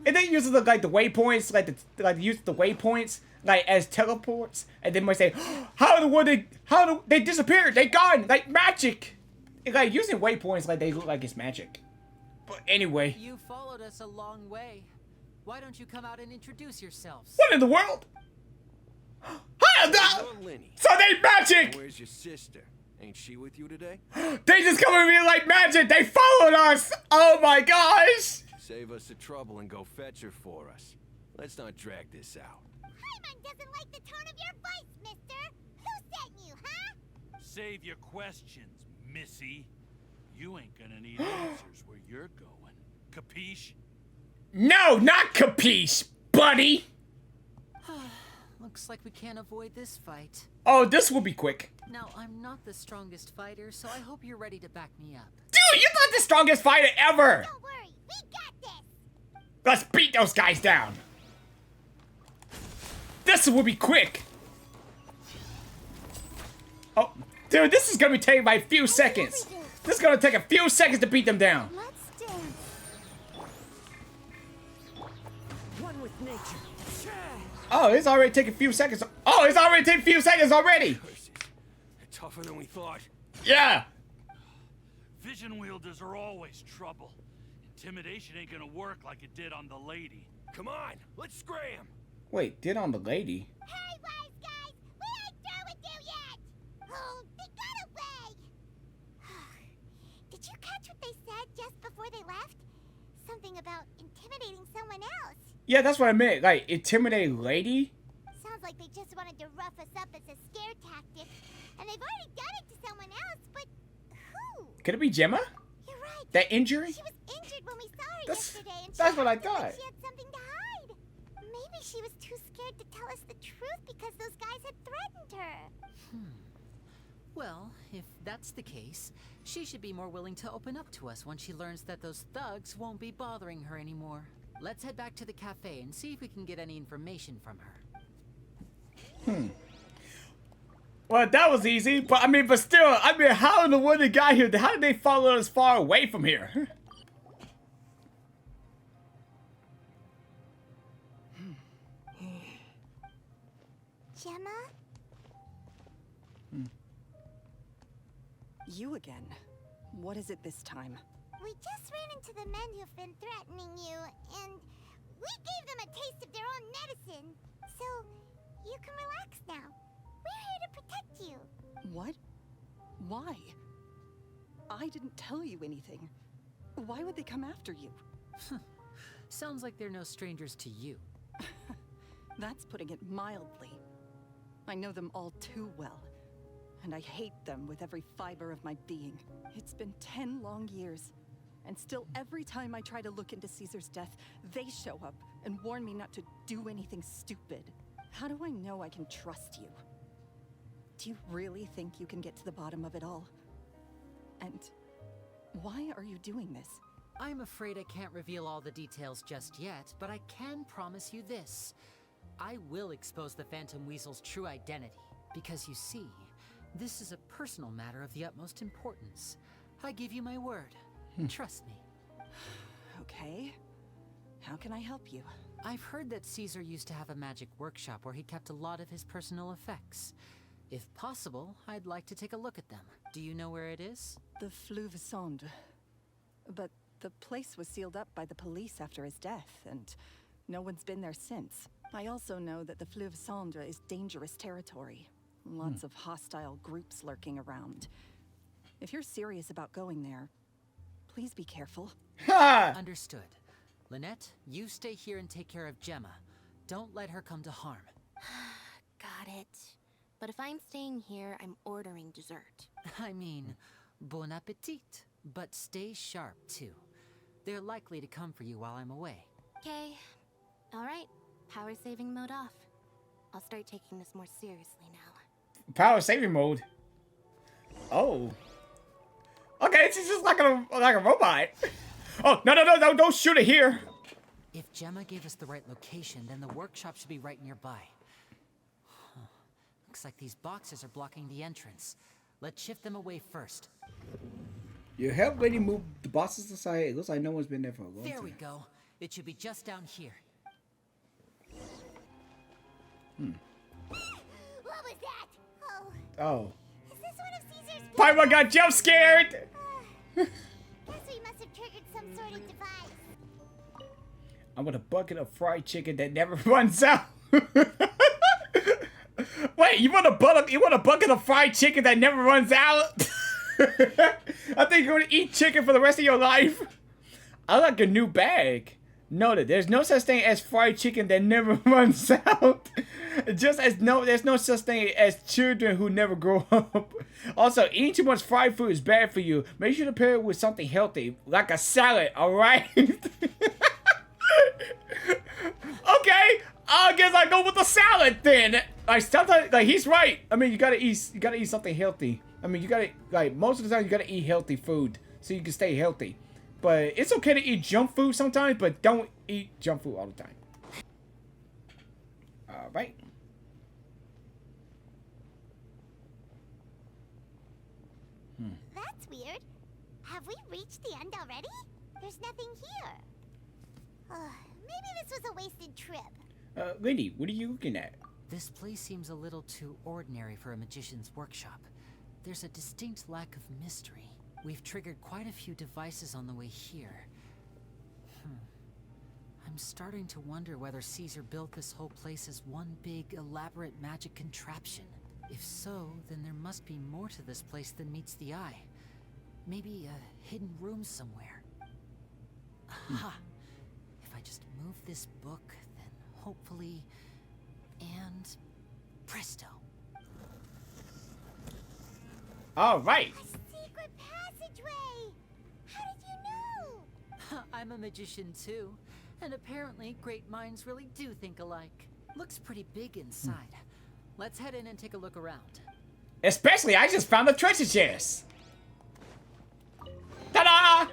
And they use the, like, the waypoints, like use the waypoints, like, as teleports. And then might say, how they disappeared? They gone! Like magic! And, like, using waypoints like they look like it's magic. But anyway. You followed us a long way. Why don't you come out and introduce yourselves? What in the world? So they magic! Where's your sister? Ain't she with you today? They just come at me like magic! They followed us! Oh my gosh! Save us the trouble and go fetch her for us. Let's not drag this out. Paimon doesn't like the tone of your voice, mister. Who sent you, huh? Save your questions, missy. You ain't gonna need answers where you're going. Capiche? No, not capiche, buddy! Looks like we can't avoid this fight. Oh, this will be quick. Now, I'm not the strongest fighter, so I hope you're ready to back me up. Dude, you're not the strongest fighter ever! Don't worry, we got this. Let's beat those guys down. This will be quick. Oh, dude, this is gonna be taking by a few seconds. This is gonna take a few seconds to beat them down. Let's dance. One with nature. Oh, it's already taking a few seconds. Oh, it's already taking a few seconds already. Tougher than we thought. Yeah. Vision wielders are always trouble. Intimidation ain't gonna work like it did on the lady. Come on, let's scram. Wait, did on the lady? Hey, wise guys, we ain't through with you yet. Oh, they got away. Did you catch what they said just before they left? Something about intimidating someone else. Yeah, that's what I meant. Like, intimidate lady? Sounds like they just wanted to rough us up as a scare tactic. And they've already done it to someone else, but who? Could it be Gemma? You're right. That injury? She was injured when we saw her That's- yesterday, and that's she what I acted like thought. she had something to hide. Maybe she was too scared to tell us the truth because those guys had threatened her. Well, if that's the case, she should be more willing to open up to us when she learns that those thugs won't be bothering her anymore. Let's head back to the cafe and see if we can get any information from her. Well, that was easy, but I mean, how in the world they got here? How did they follow us far away from here? You again. What is it this time? We just ran into the men who've been threatening you, and we gave them a taste of their own medicine. So, you can relax now. We're here to protect you. What? Why? I didn't tell you anything. Why would they come after you? Sounds like they're no strangers to you. That's putting it mildly. I know them all too well, and I hate them with every fiber of my being. It's been 10 long years, and still every time I try to look into Caesar's death, they show up and warn me not to do anything stupid. How do I know I can trust you? Do you really think you can get to the bottom of it all? And why are you doing this? I'm afraid I can't reveal all the details just yet, but I can promise you this. I will expose the Phantom Weasel's true identity, because you see, this is a personal matter of the utmost importance. I give you my word. Trust me. Okay. How can I help you? I've heard that Caesar used to have a magic workshop where he kept a lot of his personal effects. If possible, I'd like to take a look at them. Do you know where it is? The Fleuve Sonde. But the place was sealed up by the police after his death, and no one's been there since. I also know that the Fleuve Sonde is dangerous territory. Lots of hostile groups lurking around. If you're serious about going there, please be careful. Understood. Lynette, you stay here and take care of Gemma. Don't let her come to harm. Got it. But if I'm staying here, I'm ordering dessert. I mean, bon appetit. But stay sharp, too. They're likely to come for you while I'm away. Okay. Alright. Power saving mode off. I'll start taking this more seriously now. Power saving mode. Oh. Okay, she's just like a robot. Oh, no, don't shoot it here. If Gemma gave us the right location, then the workshop should be right nearby. Looks like these boxes are blocking the entrance. Let's shift them away first. You help lady move the boxes aside. It looks like no one's been there for a long time. There we go. It should be just down here. What was that? Oh. Is this one of Caesar's Paimon got jump scared! Guess we must have triggered some sort of device. I want a bucket of fried chicken that never runs out. Wait, you want a bucket of fried chicken that never runs out? I think you're gonna eat chicken for the rest of your life. I like a new bag. Noted, there's no such thing as fried chicken that never runs out. Just as there's no such thing as children who never grow up. Also, eating too much fried food is bad for you. Make sure to pair it with something healthy, like a salad, alright? Okay, I guess I go with the salad then. Like sometimes, like he's right. I mean, you gotta eat something healthy. I mean, you gotta, like, most of the time you gotta eat healthy food so you can stay healthy. But it's okay to eat junk food sometimes, but don't eat junk food all the time. Alright. That's weird. Have we reached the end already? There's nothing here. Maybe this was a wasted trip. Lyney, what are you looking at? This place seems a little too ordinary for a magician's workshop. There's a distinct lack of mystery. We've triggered quite a few devices on the way here. I'm starting to wonder whether Caesar built this whole place as one big, elaborate magic contraption. If so, then there must be more to this place than meets the eye. Maybe a hidden room somewhere. Aha! If I just move this book, then hopefully... and... presto! Alright! A secret passageway! How did you know? I'm a magician too, and apparently great minds really do think alike. Looks pretty big inside. Let's head in and take a look around. Especially, I just found the treasure chest! Ta-da!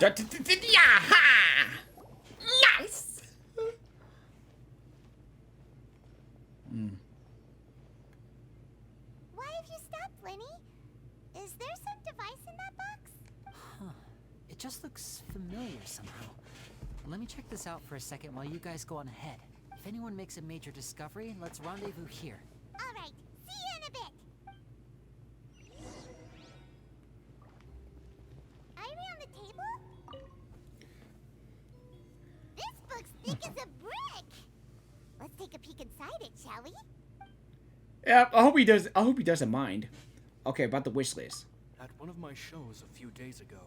Yaha! Nice! Why have you stopped, Lyney? Is there some device in that box? It just looks familiar somehow. Let me check this out for a second while you guys go on ahead. If anyone makes a major discovery, let's rendezvous here. All right, see you in a bit. Ivory on the table? This book's thick as a brick. Let's take a peek inside it, shall we? Yeah, I hope he does. I hope he doesn't mind. Okay, about the wish list. At one of my shows a few days ago,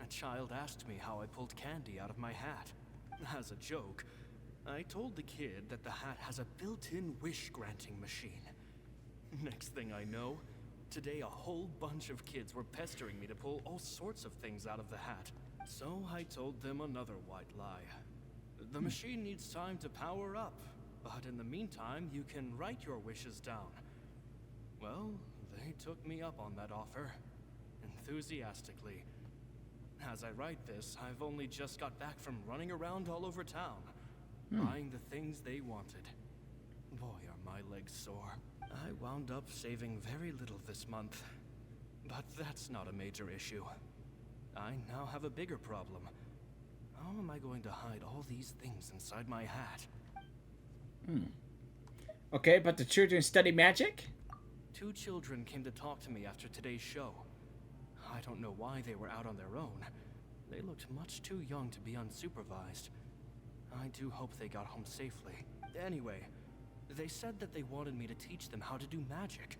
a child asked me how I pulled candy out of my hat. As a joke, I told the kid that the hat has a built-in wish-granting machine. Next thing I know, today a whole bunch of kids were pestering me to pull all sorts of things out of the hat. So I told them another white lie. The machine needs time to power up, but in the meantime, you can write your wishes down. Well, they took me up on that offer, enthusiastically. As I write this, I've only just got back from running around all over town, buying the things they wanted. Boy, are my legs sore. I wound up saving very little this month, but that's not a major issue. I now have a bigger problem. How am I going to hide all these things inside my hat? Okay, but the children study magic? 2 children came to talk to me after today's show. I don't know why they were out on their own. They looked much too young to be unsupervised. I do hope they got home safely. Anyway, they said that they wanted me to teach them how to do magic.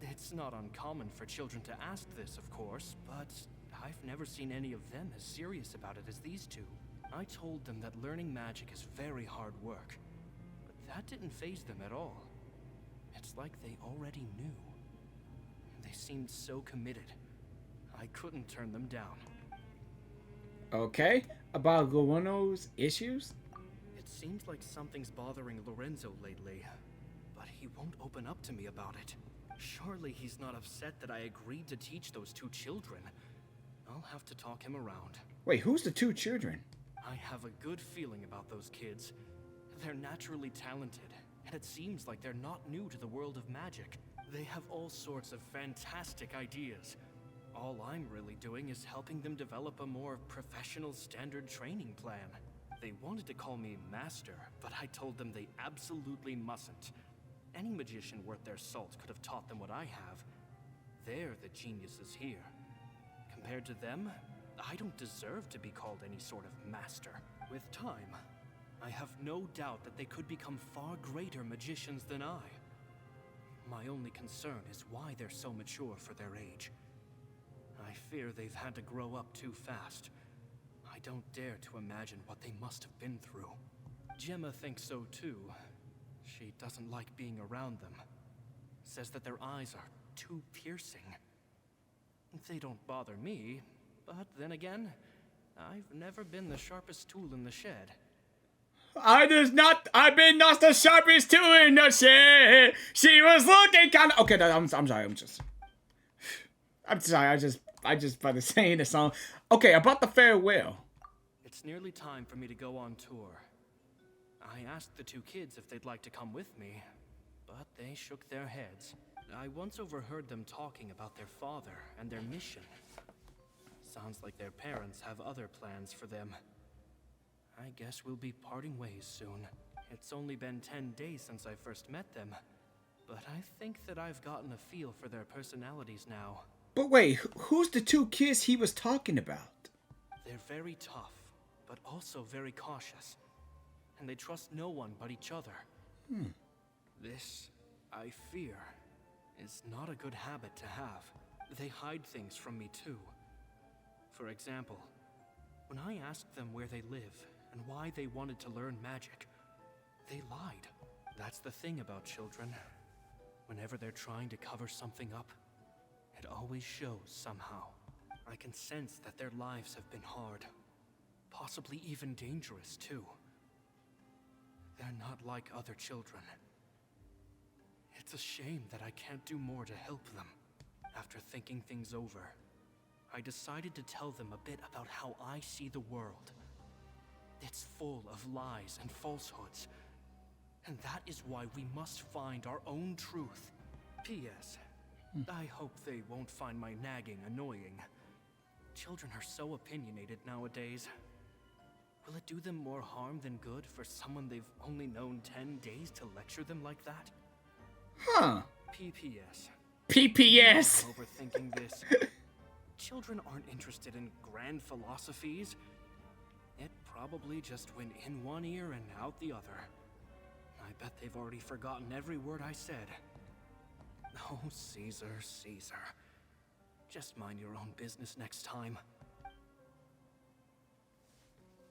It's not uncommon for children to ask this, of course, but I've never seen any of them as serious about it as these 2. I told them that learning magic is very hard work, but that didn't faze them at all. It's like they already knew. They seemed so committed. I couldn't turn them down. Okay, about Lorenzo's issues? It seems like something's bothering Lorenzo lately, but he won't open up to me about it. Surely he's not upset that I agreed to teach those 2 children. I'll have to talk him around. Wait, who's the 2 children? I have a good feeling about those kids. They're naturally talented, and it seems like they're not new to the world of magic. They have all sorts of fantastic ideas. All I'm really doing is helping them develop a more professional standard training plan. They wanted to call me Master, but I told them they absolutely mustn't. Any magician worth their salt could have taught them what I have. They're the geniuses here. Compared to them, I don't deserve to be called any sort of master. With time, I have no doubt that they could become far greater magicians than I. My only concern is why they're so mature for their age. I fear they've had to grow up too fast. I don't dare to imagine what they must have been through. Gemma thinks so too. She doesn't like being around them. Says that their eyes are too piercing. They don't bother me, but then again, I've never been the sharpest tool in the shed. I've been not the sharpest tool in the shed. She was looking kind of. Okay, I'm sorry. I'm sorry. I just by the saying the song. Okay, about the farewell. It's nearly time for me to go on tour. I asked the 2 kids if they'd like to come with me, but they shook their heads. I once overheard them talking about their father and their mission. Sounds like their parents have other plans for them. I guess we'll be parting ways soon. It's only been 10 days since I first met them, but I think that I've gotten a feel for their personalities now. But wait, who's the 2 kids he was talking about? They're very tough, but also very cautious. And they trust no one but each other. This, I fear, is not a good habit to have. They hide things from me too. For example, when I asked them where they live and why they wanted to learn magic, they lied. That's the thing about children. Whenever they're trying to cover something up, it always shows somehow. I can sense that their lives have been hard, possibly even dangerous too. They're not like other children. It's a shame that I can't do more to help them. After thinking things over, I decided to tell them a bit about how I see the world. It's full of lies and falsehoods, and that is why we must find our own truth. P.S. I hope they won't find my nagging annoying. Children are so opinionated nowadays. Will it do them more harm than good for someone they've only known 10 days to lecture them like that? Huh. PPS. PPS. Overthinking this. Children aren't interested in grand philosophies. It probably just went in one ear and out the other. I bet they've already forgotten every word I said. Oh, Caesar, Caesar. Just mind your own business next time.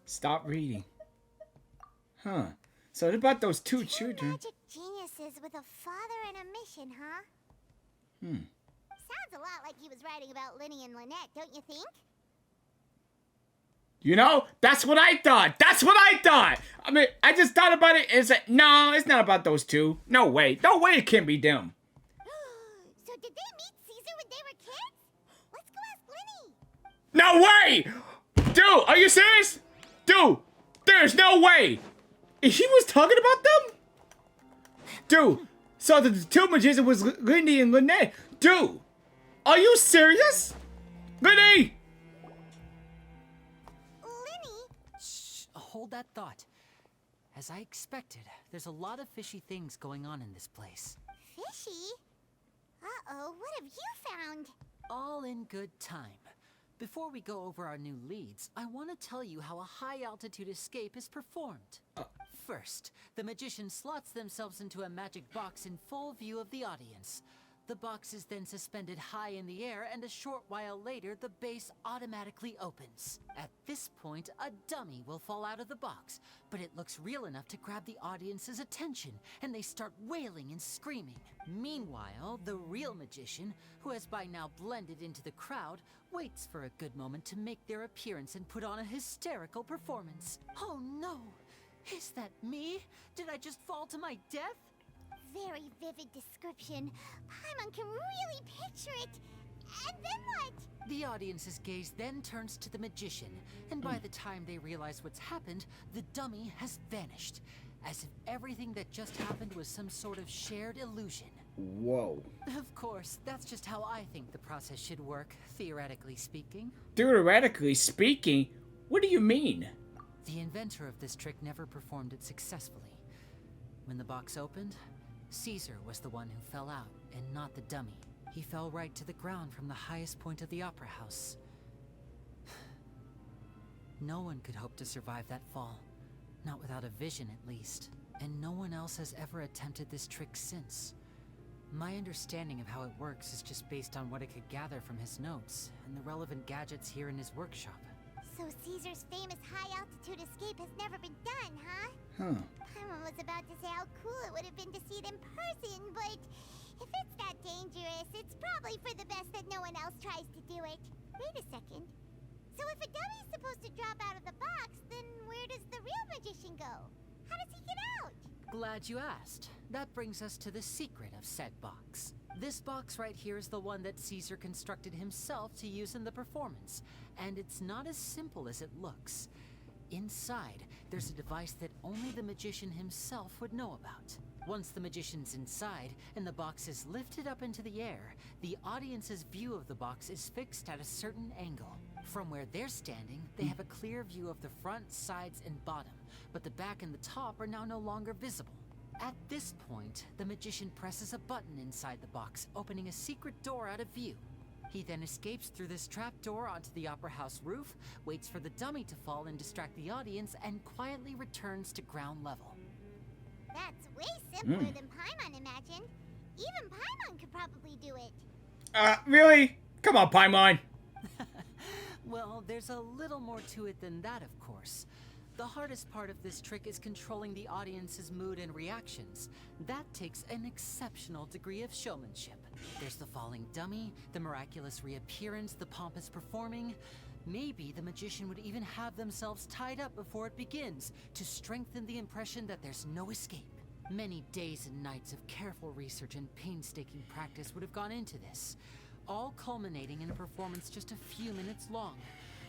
Stop reading. Huh. So what about those two children? Magic geniuses with a father and a mission, huh? Sounds a lot like he was writing about Lyney and Lynette, don't you think? You know, that's what I thought. That's what I thought. I mean, I just thought about it and said, no, it's not about those two. No way. No way it can be them. So did they meet Caesar when they were kids? Let's go ask Lyney. No way! Dude, are you serious? Dude, there's no way. He was talking about them? Dude, so the two magicians was Lyney and Lynette. Dude, are you serious? Lyney! Shh, hold that thought. As I expected, there's a lot of fishy things going on in this place. Fishy? Uh-oh, what have you found? All in good time. Before we go over our new leads, I want to tell you how a high-altitude escape is performed. First, the magician slots themselves into a magic box in full view of the audience. The box is then suspended high in the air, and a short while later, the base automatically opens. At this point, a dummy will fall out of the box, but it looks real enough to grab the audience's attention, and they start wailing and screaming. Meanwhile, the real magician, who has by now blended into the crowd, waits for a good moment to make their appearance and put on a hysterical performance. Oh no! Is that me? Did I just fall to my death? Very vivid description. Paimon can really picture it. And then what? The audience's gaze then turns to the magician, and by the time they realize what's happened, the dummy has vanished, as if everything that just happened was some sort of shared illusion. Whoa. Of course, that's just how I think the process should work, theoretically speaking. Theoretically speaking? What do you mean? The inventor of this trick never performed it successfully. When the box opened, Caesar was the one who fell out, and not the dummy. He fell right to the ground from the highest point of the opera house. No one could hope to survive that fall. Not without a vision, at least. And no one else has ever attempted this trick since. My understanding of how it works is just based on what I could gather from his notes, and the relevant gadgets here in his workshop. So Caesar's famous high-altitude escape has never been done, huh? Paimon was about to say how cool it would have been to see it in person, but if it's that dangerous, it's probably for the best that no one else tries to do it. Wait a second. So if a dummy's supposed to drop out of the box, then where does the real magician go? How does he get out? Glad you asked. That brings us to the secret of said box. This box right here is the one that Caesar constructed himself to use in the performance, and it's not as simple as it looks. Inside, there's a device that only the magician himself would know about. Once the magician's inside and the box is lifted up into the air, the audience's view of the box is fixed at a certain angle. From where they're standing, they have a clear view of the front, sides, and bottom, but the back and the top are now no longer visible. At this point, the magician presses a button inside the box, opening a secret door out of view. He then escapes through this trapdoor onto the opera house roof, waits for the dummy to fall and distract the audience, and quietly returns to ground level. That's way simpler than Paimon imagined. Even Paimon could probably do it. Really? Come on, Paimon. Well, there's a little more to it than that, of course. The hardest part of this trick is controlling the audience's mood and reactions. That takes an exceptional degree of showmanship. There's the falling dummy, the miraculous reappearance, the pompous performing. Maybe the magician would even have themselves tied up before it begins to strengthen the impression that there's no escape. Many days and nights of careful research and painstaking practice would have gone into this, all culminating in a performance just a few minutes long,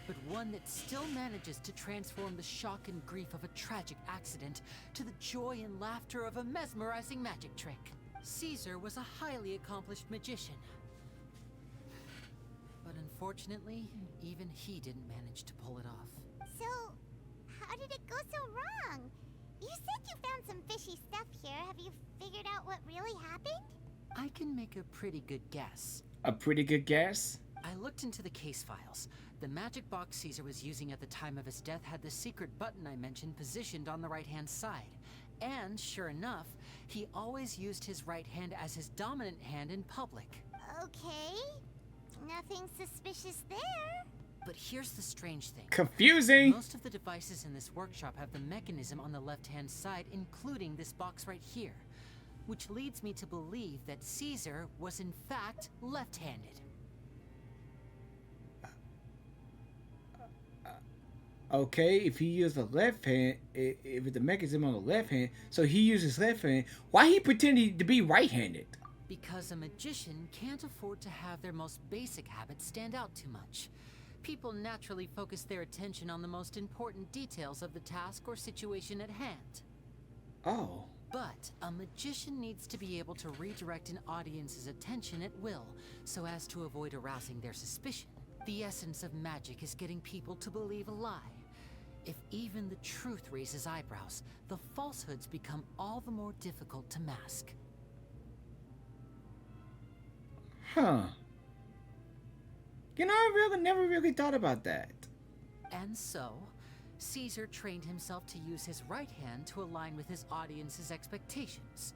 but one that still manages to transform the shock and grief of a tragic accident to the joy and laughter of a mesmerizing magic trick. Caesar was a highly accomplished magician, but unfortunately, even he didn't manage to pull it off. So, how did it go so wrong? You said you found some fishy stuff here. Have you figured out what really happened? I can make a pretty good guess. A pretty good guess? I looked into the case files. The magic box Caesar was using at the time of his death had the secret button I mentioned positioned on the right-hand side. And, sure enough, he always used his right hand as his dominant hand in public. Okay. Nothing suspicious there. But here's the strange thing. Confusing! Most of the devices in this workshop have the mechanism on the left-hand side, including this box right here. Which leads me to believe that Caesar was in fact left-handed. Okay, if he used the left hand, if the mechanism on the left hand, so he uses left hand, why he pretending to be right-handed? Because a magician can't afford to have their most basic habits stand out too much. People naturally focus their attention on the most important details of the task or situation at hand. Oh. But a magician needs to be able to redirect an audience's attention at will, so as to avoid arousing their suspicion. The essence of magic is getting people to believe a lie. If even the truth raises eyebrows, the falsehoods become all the more difficult to mask. Huh. You know, I never really thought about that. And so, Caesar trained himself to use his right hand to align with his audience's expectations.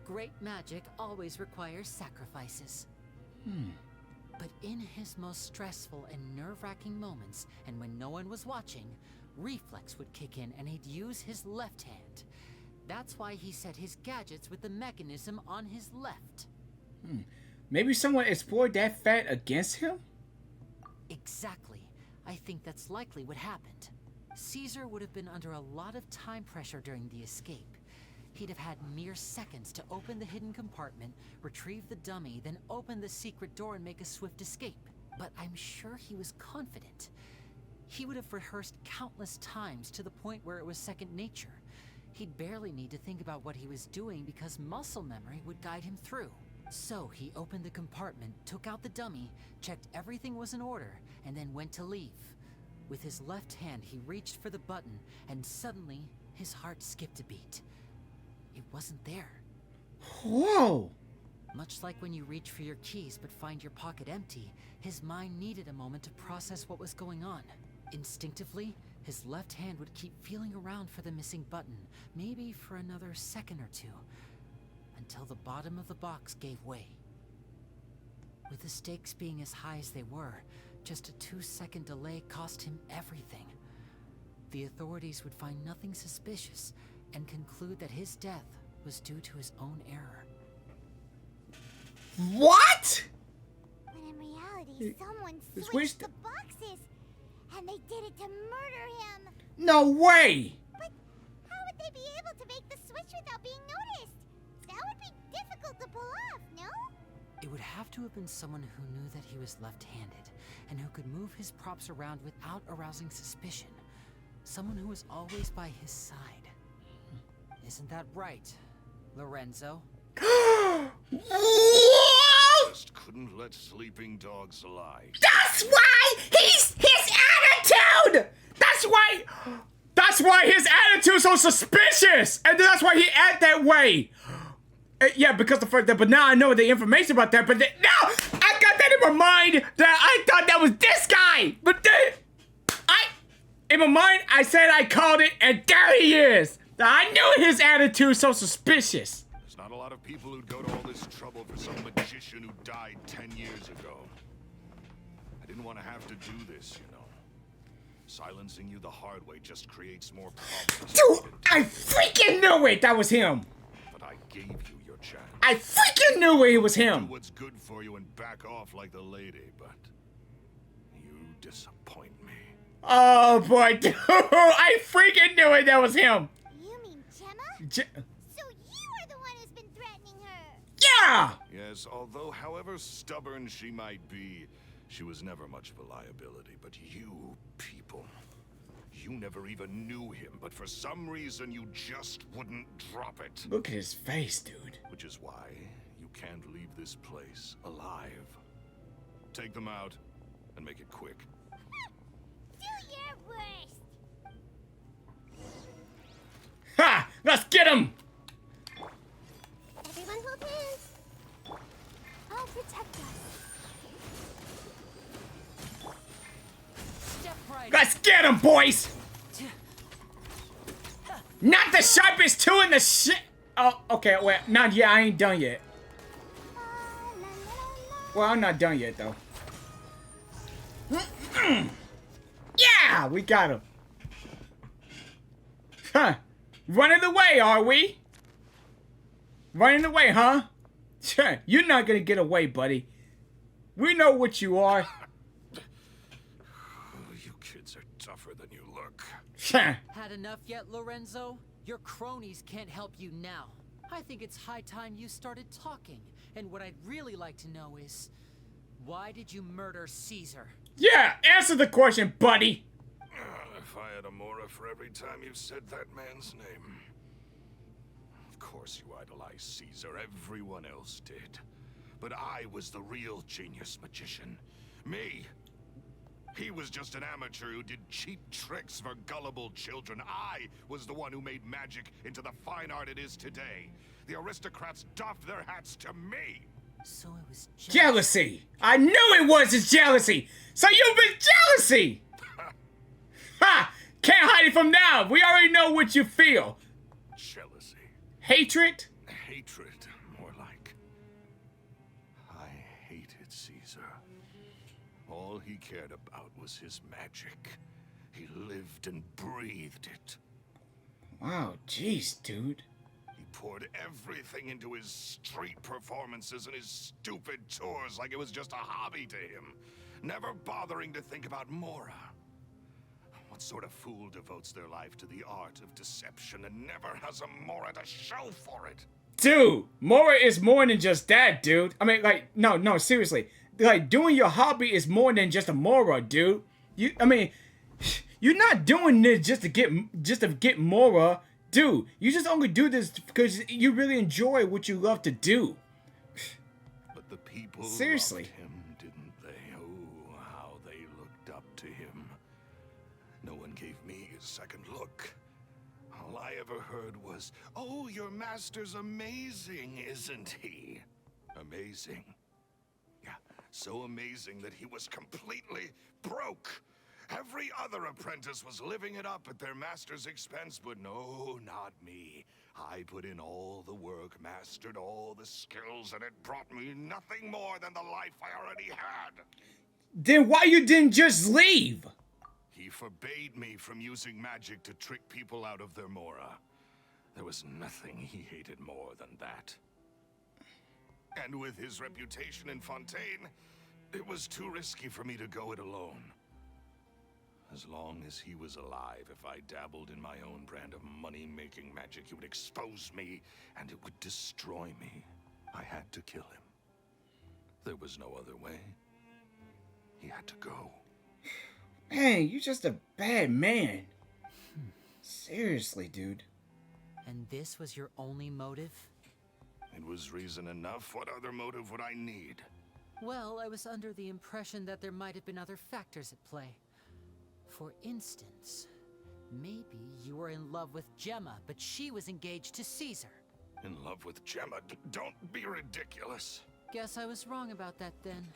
Great magic always requires sacrifices. But in his most stressful and nerve-wracking moments, and when no one was watching, reflex would kick in and he'd use his left hand. That's why he set his gadgets with the mechanism on his left. Maybe someone explored that fact against him? Exactly. I think that's likely what happened. Caesar would have been under a lot of time pressure during the escape. He'd have had mere seconds to open the hidden compartment, retrieve the dummy, then open the secret door and make a swift escape. But I'm sure he was confident. He would have rehearsed countless times to the point where it was second nature. He'd barely need to think about what he was doing because muscle memory would guide him through. So he opened the compartment, took out the dummy, checked everything was in order, and then went to leave. With his left hand, he reached for the button, and suddenly, his heart skipped a beat. It wasn't there. Whoa! Much like when you reach for your keys but find your pocket empty, his mind needed a moment to process what was going on. Instinctively, his left hand would keep feeling around for the missing button, maybe for another second or two, until the bottom of the box gave way. With the stakes being as high as they were, just a 2-second delay cost him everything. The authorities would find nothing suspicious and conclude that his death was due to his own error. What? When in reality, someone Switched switched the boxes, and they did it to murder him. No way! But how would they be able to make the switch without being noticed? That would be difficult to pull off, no? It would have to have been someone who knew that he was left-handed, and who could move his props around without arousing suspicion. Someone who was always by his side. Isn't that right, Lorenzo? Just couldn't let sleeping dogs lie. That's why his attitude! That's why his attitude's so suspicious! And that's why he act that way! Yeah, because the first, but now I know the information about that, but no! I got that in my mind that I thought that was this guy! But then, in my mind, I said I called it, and there he is! I knew his attitude so suspicious. There's not a lot of people who'd go to all this trouble for some magician who died 10 years ago. I didn't want to have to do this, you know. Silencing you the hard way just creates more problems. Dude, I freaking knew it! That was him! But I gave you your chance. I freaking knew it was him! Do what's good for you and back off like the lady, but you disappoint me. Oh boy, dude, I freaking knew it! That was him! You mean Gemma? So you are the one who's been threatening her? Yeah! Yes, although however stubborn she might be, she was never much of a liability. But you people, you never even knew him, but for some reason you just wouldn't drop it. Look at his face, dude. Which is why you can't leave this place alive. Take them out and make it quick. Do your worst. Ha! Let's get him! Everyone hold hands. I'll protect us. Step right. Let's get him, boys! Not the sharpest tool in the shit. Oh, okay, wait. Not yet. I ain't done yet. Well, I'm not done yet, though. Yeah, we got him. Huh. Running away, are we? Running away, huh? Sure, you're not gonna get away, buddy. We know what you are. You kids are tougher than you look. Had enough yet, Lorenzo? Your cronies can't help you now. I think it's high time you started talking. And what I'd really like to know is, why did you murder Caesar? Yeah, answer the question, buddy. If I had a Mora for every time you said that man's name. Of course you idolized Caesar, everyone else did. But I was the real genius magician. Me. He was just an amateur who did cheap tricks for gullible children. I was the one who made magic into the fine art it is today. The aristocrats doffed their hats to me. So it was Jealousy. I knew it was his jealousy. So you've been jealousy. Ha! Can't hide it from now. We already know what you feel. Jealousy. Hatred? Hatred, more like. I hated Caesar. All he cared about was his magic. He lived and breathed it. Wow, jeez, dude. He poured everything into his street performances and his stupid tours like it was just a hobby to him, never bothering to think about Mora. What sort of fool devotes their life to the art of deception and never has a Mora to show for it? Dude, Mora is more than just that, dude. I mean, like, no, seriously. Like, doing your hobby is more than just a Mora, dude. You're not doing this just to get Mora. Dude, you just only do this because you really enjoy what you love to do. But the people Seriously. loved him, didn't they? Oh, how they looked up to him. No one gave me a second look. All I ever heard was, "Oh, your master's amazing, isn't he?" Amazing. Yeah, so amazing that he was completely broke. Every other apprentice was living it up at their master's expense, but no, not me. I put in all the work, mastered all the skills, and it brought me nothing more than the life I already had. Then why you didn't just leave? He forbade me from using magic to trick people out of their Mora. There was nothing he hated more than that. And with his reputation in Fontaine, it was too risky for me to go it alone. As long as he was alive, if I dabbled in my own brand of money-making magic, he would expose me, and it would destroy me. I had to kill him. There was no other way. He had to go. Man, you're just a bad man. Seriously, dude. And this was your only motive? It was reason enough. What other motive would I need? Well, I was under the impression that there might have been other factors at play. For instance, maybe you were in love with Gemma, but she was engaged to Caesar. In love with Gemma? Don't be ridiculous. Guess I was wrong about that then.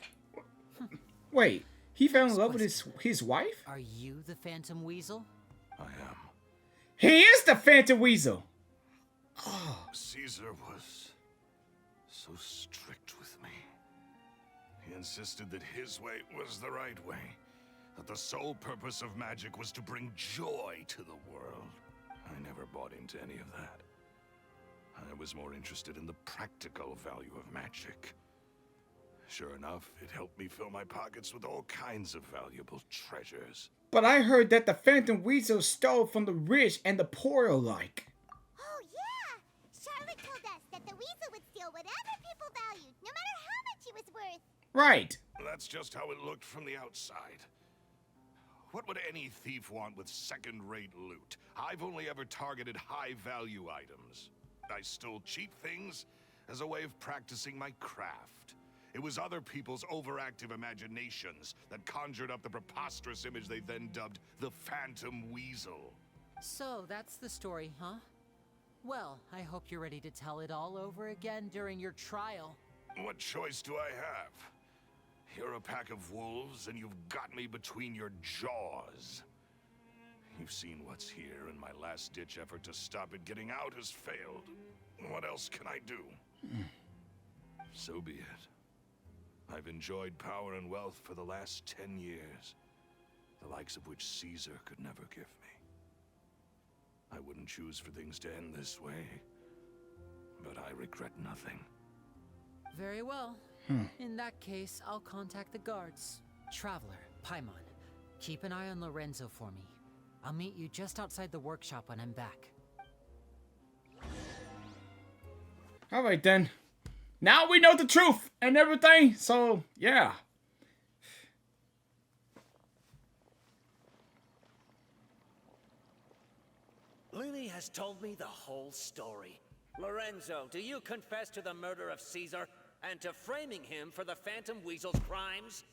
Wait, he fell in love with his wife? Are you the Phantom Weasel? I am. He is the Phantom Weasel! Oh. Caesar was so strict with me. He insisted that his way was the right way. That the sole purpose of magic was to bring joy to the world. I never bought into any of that. I was more interested in the practical value of magic. Sure enough, it helped me fill my pockets with all kinds of valuable treasures. But I heard that the Phantom Weasel stole from the rich and the poor alike. Oh, yeah! Charlotte told us that the weasel would steal whatever people valued, no matter how much it was worth. Right. That's just how it looked from the outside. What would any thief want with second-rate loot? I've only ever targeted high-value items. I stole cheap things as a way of practicing my craft. It was other people's overactive imaginations that conjured up the preposterous image they then dubbed the Phantom Weasel. So, that's the story, huh? Well, I hope you're ready to tell it all over again during your trial. What choice do I have? You're a pack of wolves, and you've got me between your jaws. You've seen what's here, and my last-ditch effort to stop it getting out has failed. What else can I do? So be it. I've enjoyed power and wealth for the last 10 years, the likes of which Caesar could never give me. I wouldn't choose for things to end this way, but I regret nothing. Very well. In that case, I'll contact the guards. Traveler, Paimon, keep an eye on Lorenzo for me. I'll meet you just outside the workshop when I'm back. Alright then. Now we know the truth and everything, so yeah. Lyney has told me the whole story. Lorenzo, do you confess to the murder of Caesar and to framing him for the Phantom Weasel's crimes?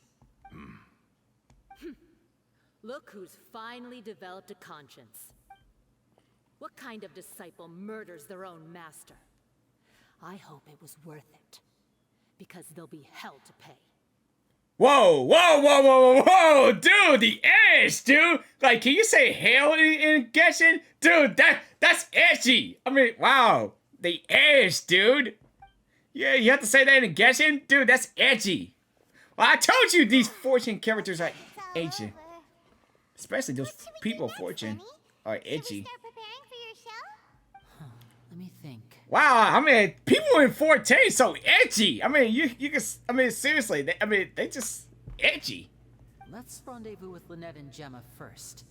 Look who's finally developed a conscience. What kind of disciple murders their own master? I hope it was worth it, because there'll be hell to pay. Whoa, whoa, whoa, whoa, whoa, whoa, dude, the edge, dude. Like, can you say hell in Genshin? Dude, that's edgy. I mean, wow, the edge, dude. Yeah, you have to say that in Genshin? Dude, that's edgy. Well, I told you these Fortune characters are edgy. Especially those people of Fortune are edgy. Start preparing for your show? Let me think. Wow, I mean, people in Fontaine so edgy. I mean, you can, I mean, seriously, they just edgy. Let's rendezvous with Lynette and Gemma first.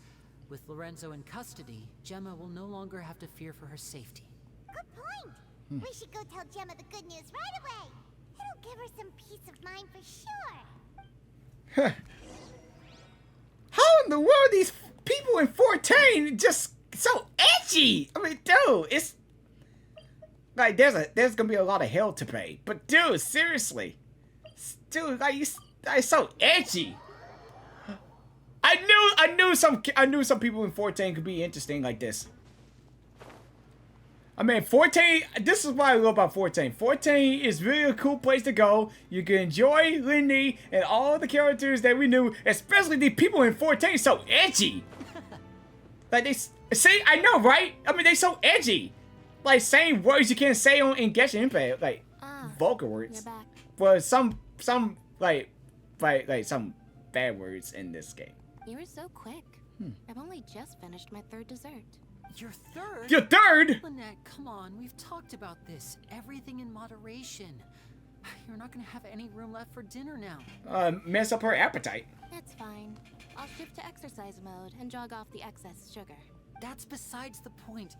With Lorenzo in custody, Gemma will no longer have to fear for her safety. Good point. We should go tell Gemma the good news right away. It'll give her some peace of mind for sure. How in the world these people in Fontaine just so edgy? I mean, dude, it's like there's gonna be a lot of hell to pay. But dude, seriously, dude, like you so edgy. I knew some people in Fontaine could be interesting like this. I mean, Fontaine, this is what I love about Fontaine. Fontaine is really a cool place to go. You can enjoy lyney and all the characters that we knew, especially the people in Fontaine so edgy. Like, they, see, I know, right? I mean, they so edgy. Like, saying words you can't say in Genshin Impact, like, vulgar words. You're back. But some some bad words in this game. You were so quick. I've only just finished my third dessert. Your third? Your third? Lynette, come on. We've talked about this. Everything in moderation. You're not gonna have any room left for dinner now. Mess up her appetite. That's fine. I'll shift to exercise mode and jog off the excess sugar. That's besides the point.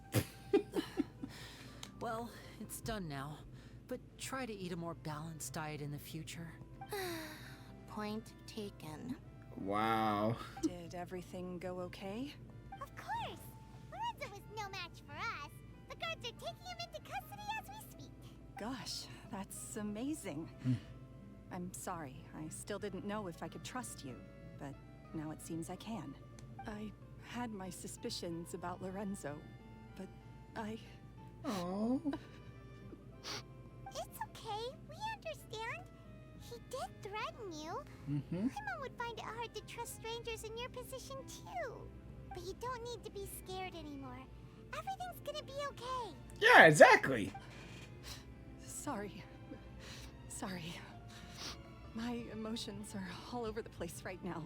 Well, it's done now. But try to eat a more balanced diet in the future. Point taken. Wow. Did everything go okay? Of course. Lorenzo was no match for us. The guards are taking him into custody as we speak. Gosh, that's amazing. I'm sorry. I still didn't know if I could trust you, but now it seems I can. I had my suspicions about Lorenzo, but I... Oh. It's okay. We understand. He did threaten you. Paimon would find it hard to trust strangers in your position too. But you don't need to be scared anymore. Everything's gonna be okay. Yeah, exactly. Sorry. My emotions are all over the place right now.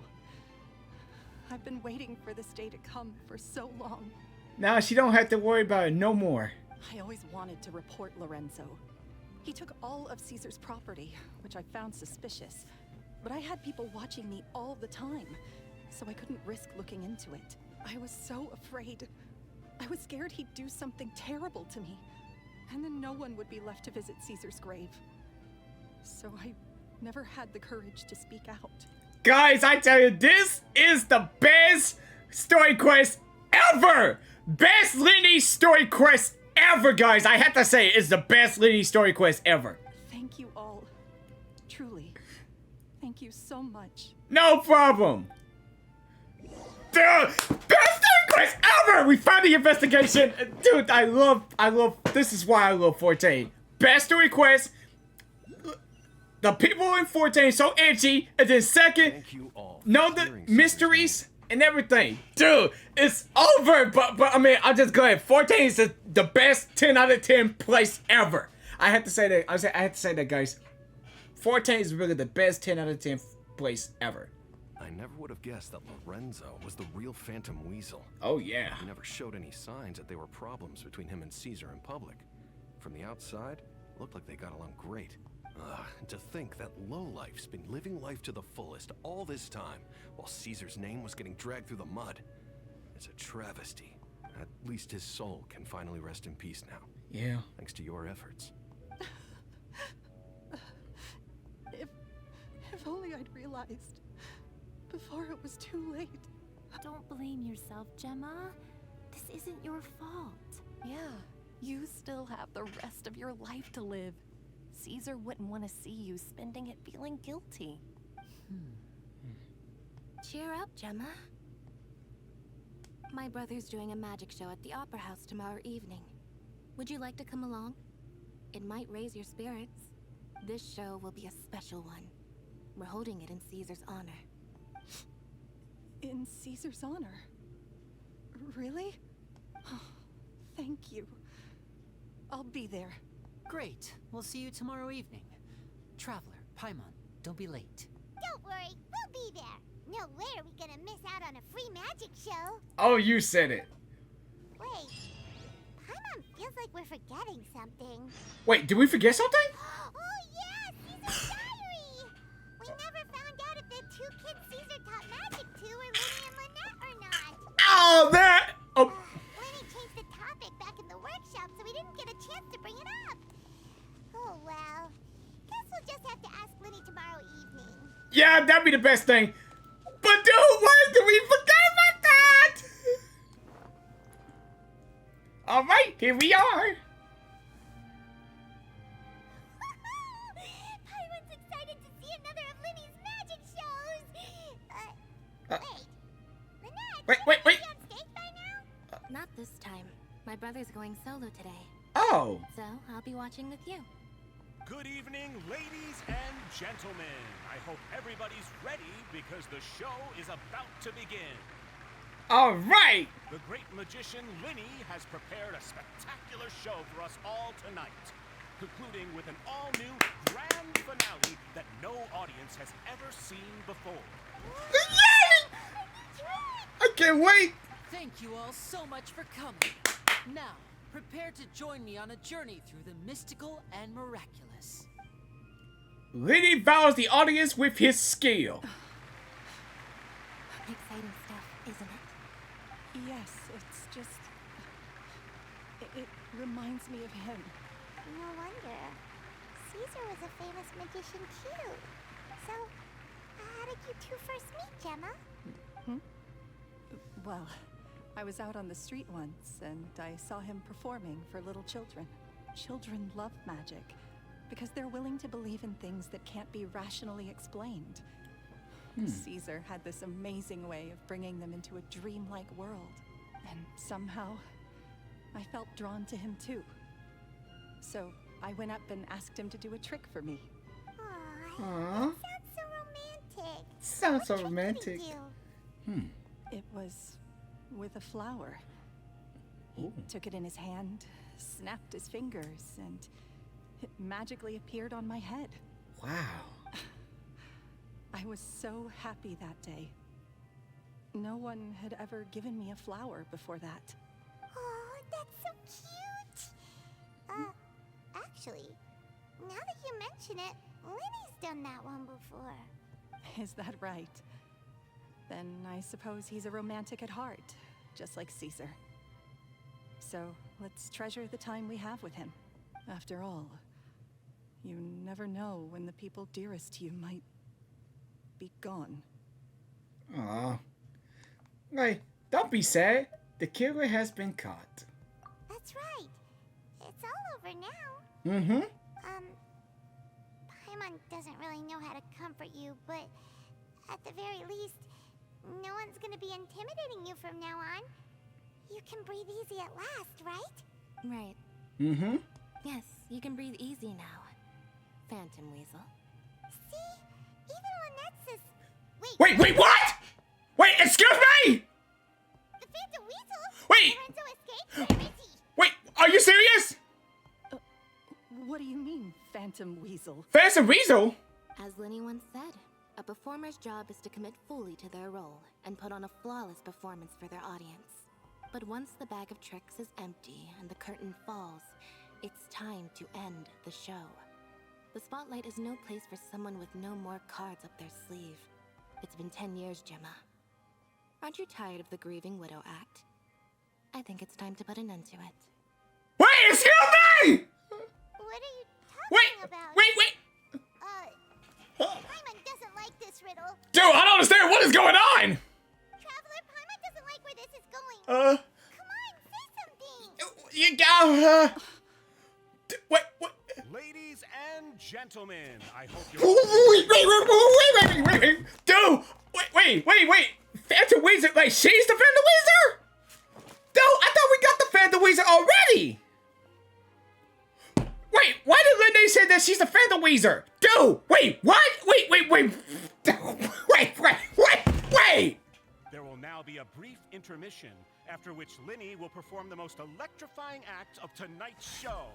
I've been waiting for this day to come for so long. Now she don't have to worry about it no more. I always wanted to report Lorenzo. He took all of Caesar's property, which I found suspicious. But I had people watching me all the time, so I couldn't risk looking into it. I was so afraid. I was scared he'd do something terrible to me, and then no one would be left to visit Caesar's grave. So I never had the courage to speak out. Guys, I tell you, this is the best story quest ever! Best lyney story quest ever, guys! I have to say, it's the best lyney story quest ever. Thank you all. Truly. Thank you so much. No problem. Dude, best story quest ever! We found the investigation! Dude, I love, this is why I love Fontaine. Best story quest. The people in Fontaine so edgy, and then second, know the mysteries and everything. Dude, it's over, but I mean, I'm just glad. Fontaine is the best 10 out of 10 place ever. I have to say that, I have to say that, guys. Fontaine is really the best 10 out of 10 place ever. I never would have guessed that Lorenzo was the real Phantom Weasel. Oh, yeah. He never showed any signs that there were problems between him and Caesar in public. From the outside, it looked like they got along great. And to think that lowlife's been living life to the fullest all this time, while Caesar's name was getting dragged through the mud. It's a travesty. At least his soul can finally rest in peace now. Yeah. Thanks to your efforts. If only I'd realized before it was too late. Don't blame yourself, Gemma. This isn't your fault. Yeah, you still have the rest of your life to live. Caesar wouldn't want to see you spending it feeling guilty. Cheer up, Gemma. My brother's doing a magic show at the Opera House tomorrow evening. Would you like to come along? It might raise your spirits. This show will be a special one. We're holding it in Caesar's honor. In Caesar's honor? Really? Oh, thank you. I'll be there. Great. We'll see you tomorrow evening. Traveler, Paimon, don't be late. Don't worry, we'll be there. No way are we gonna miss out on a free magic show. Oh, you said it. Wait, Paimon feels like we're forgetting something. Wait, did we forget something? Oh yeah, Caesar's diary! We never found out if the two kids Caesar taught magic to were Lyney and Lynette or not. Oh, that! Oh. Lyney changed the topic back in the workshop, so we didn't get a chance to bring it up. Oh well, guess we'll just have to ask Lyney tomorrow evening. Yeah, that'd be the best thing. But dude, why did we forget about that? All right, here we are. Paimon's excited to see another of Lyney's magic shows. Wait, Lynette. Wait. Are you on stage by now? Not this time. My brother's going solo today. Oh. So I'll be watching with you. Good evening, ladies and gentlemen. I hope everybody's ready because the show is about to begin. All right. The great magician Lyney has prepared a spectacular show for us all tonight, concluding with an all-new grand finale that no audience has ever seen before. Yay! I can't wait. Thank you all so much for coming. Now, prepare to join me on a journey through the mystical and miraculous. Lyney vows the audience with his skill. Exciting stuff, isn't it? Yes, it's just... It reminds me of him. No wonder. Caesar was a famous magician too. So, how did you two first meet, Gemma? Well, I was out on the street once, and I saw him performing for little children. Children love magic, because they're willing to believe in things that can't be rationally explained. Caesar had this amazing way of bringing them into a dreamlike world. And somehow, I felt drawn to him too. So, I went up and asked him to do a trick for me. Aww. Sounds so romantic. Sounds so What trick romantic. did he do? It was with a flower. He took it in his hand, snapped his fingers, and it magically appeared on my head. Wow. I was so happy that day. No one had ever given me a flower before that. Oh, that's so cute. Actually, now that you mention it, Lyney's done that one before. Is that right? Then I suppose he's a romantic at heart, just like Caesar. So let's treasure the time we have with him. After all, you never know when the people dearest to you might be gone. Aw. Hey, don't be sad. The killer has been caught. That's right. It's all over now. Mm-hmm. Paimon doesn't really know how to comfort you, but at the very least, no one's gonna be intimidating you from now on. You can breathe easy at last, right? Right. Mm-hmm. Yes, you can breathe easy now, Phantom Weasel. See? Even Lynette says... Wait, what? Wait, excuse me? The Phantom Weasel? Wait! Lorenzo escaped? Where is he? Wait, are you serious? What do you mean, Phantom Weasel? Phantom Weasel? As Lyney once said, a performer's job is to commit fully to their role and put on a flawless performance for their audience. But once the bag of tricks is empty and the curtain falls, it's time to end the show. The spotlight is no place for someone with no more cards up their sleeve. It's been 10 years, Gemma. Aren't you tired of the grieving widow act? I think it's time to put an end to it. Wait, excuse me! What are you talking about? Wait! Paimon doesn't like this riddle. Dude, I don't understand what is going on! Traveler, Paimon doesn't like where this is going. Come on, say something. You got What? Ladies and gentlemen, I hope you're... Wait. Dude! Wait. Phantom Weezer, like, she's the Phantom Weezer? Dude, I thought we got the Phantom Weezer already! Wait, why did Lyney say that she's the Phantom Weezer? Dude, wait, what? Wait. Wait! There will now be a brief intermission, after which Lyney will perform the most electrifying act of tonight's show.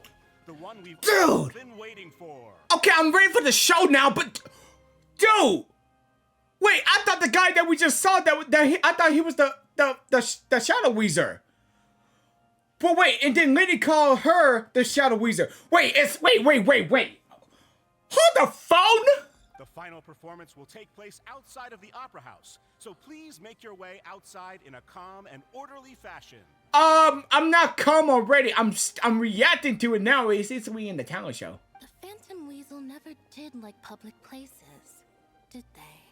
The one we've all been waiting for. Okay, I'm ready for the show now, but... Dude! Wait, I thought the guy that we just saw, I thought he was the Shadow Weezer. But wait, and then Lyney called her the Shadow Weezer. Wait. Hold the phone! The final performance will take place outside of the Opera House, so please make your way outside in a calm and orderly fashion. I'm not calm already. I'm reacting to it now. It's we in the talent show. The Phantom Weasel never did like public places, did they?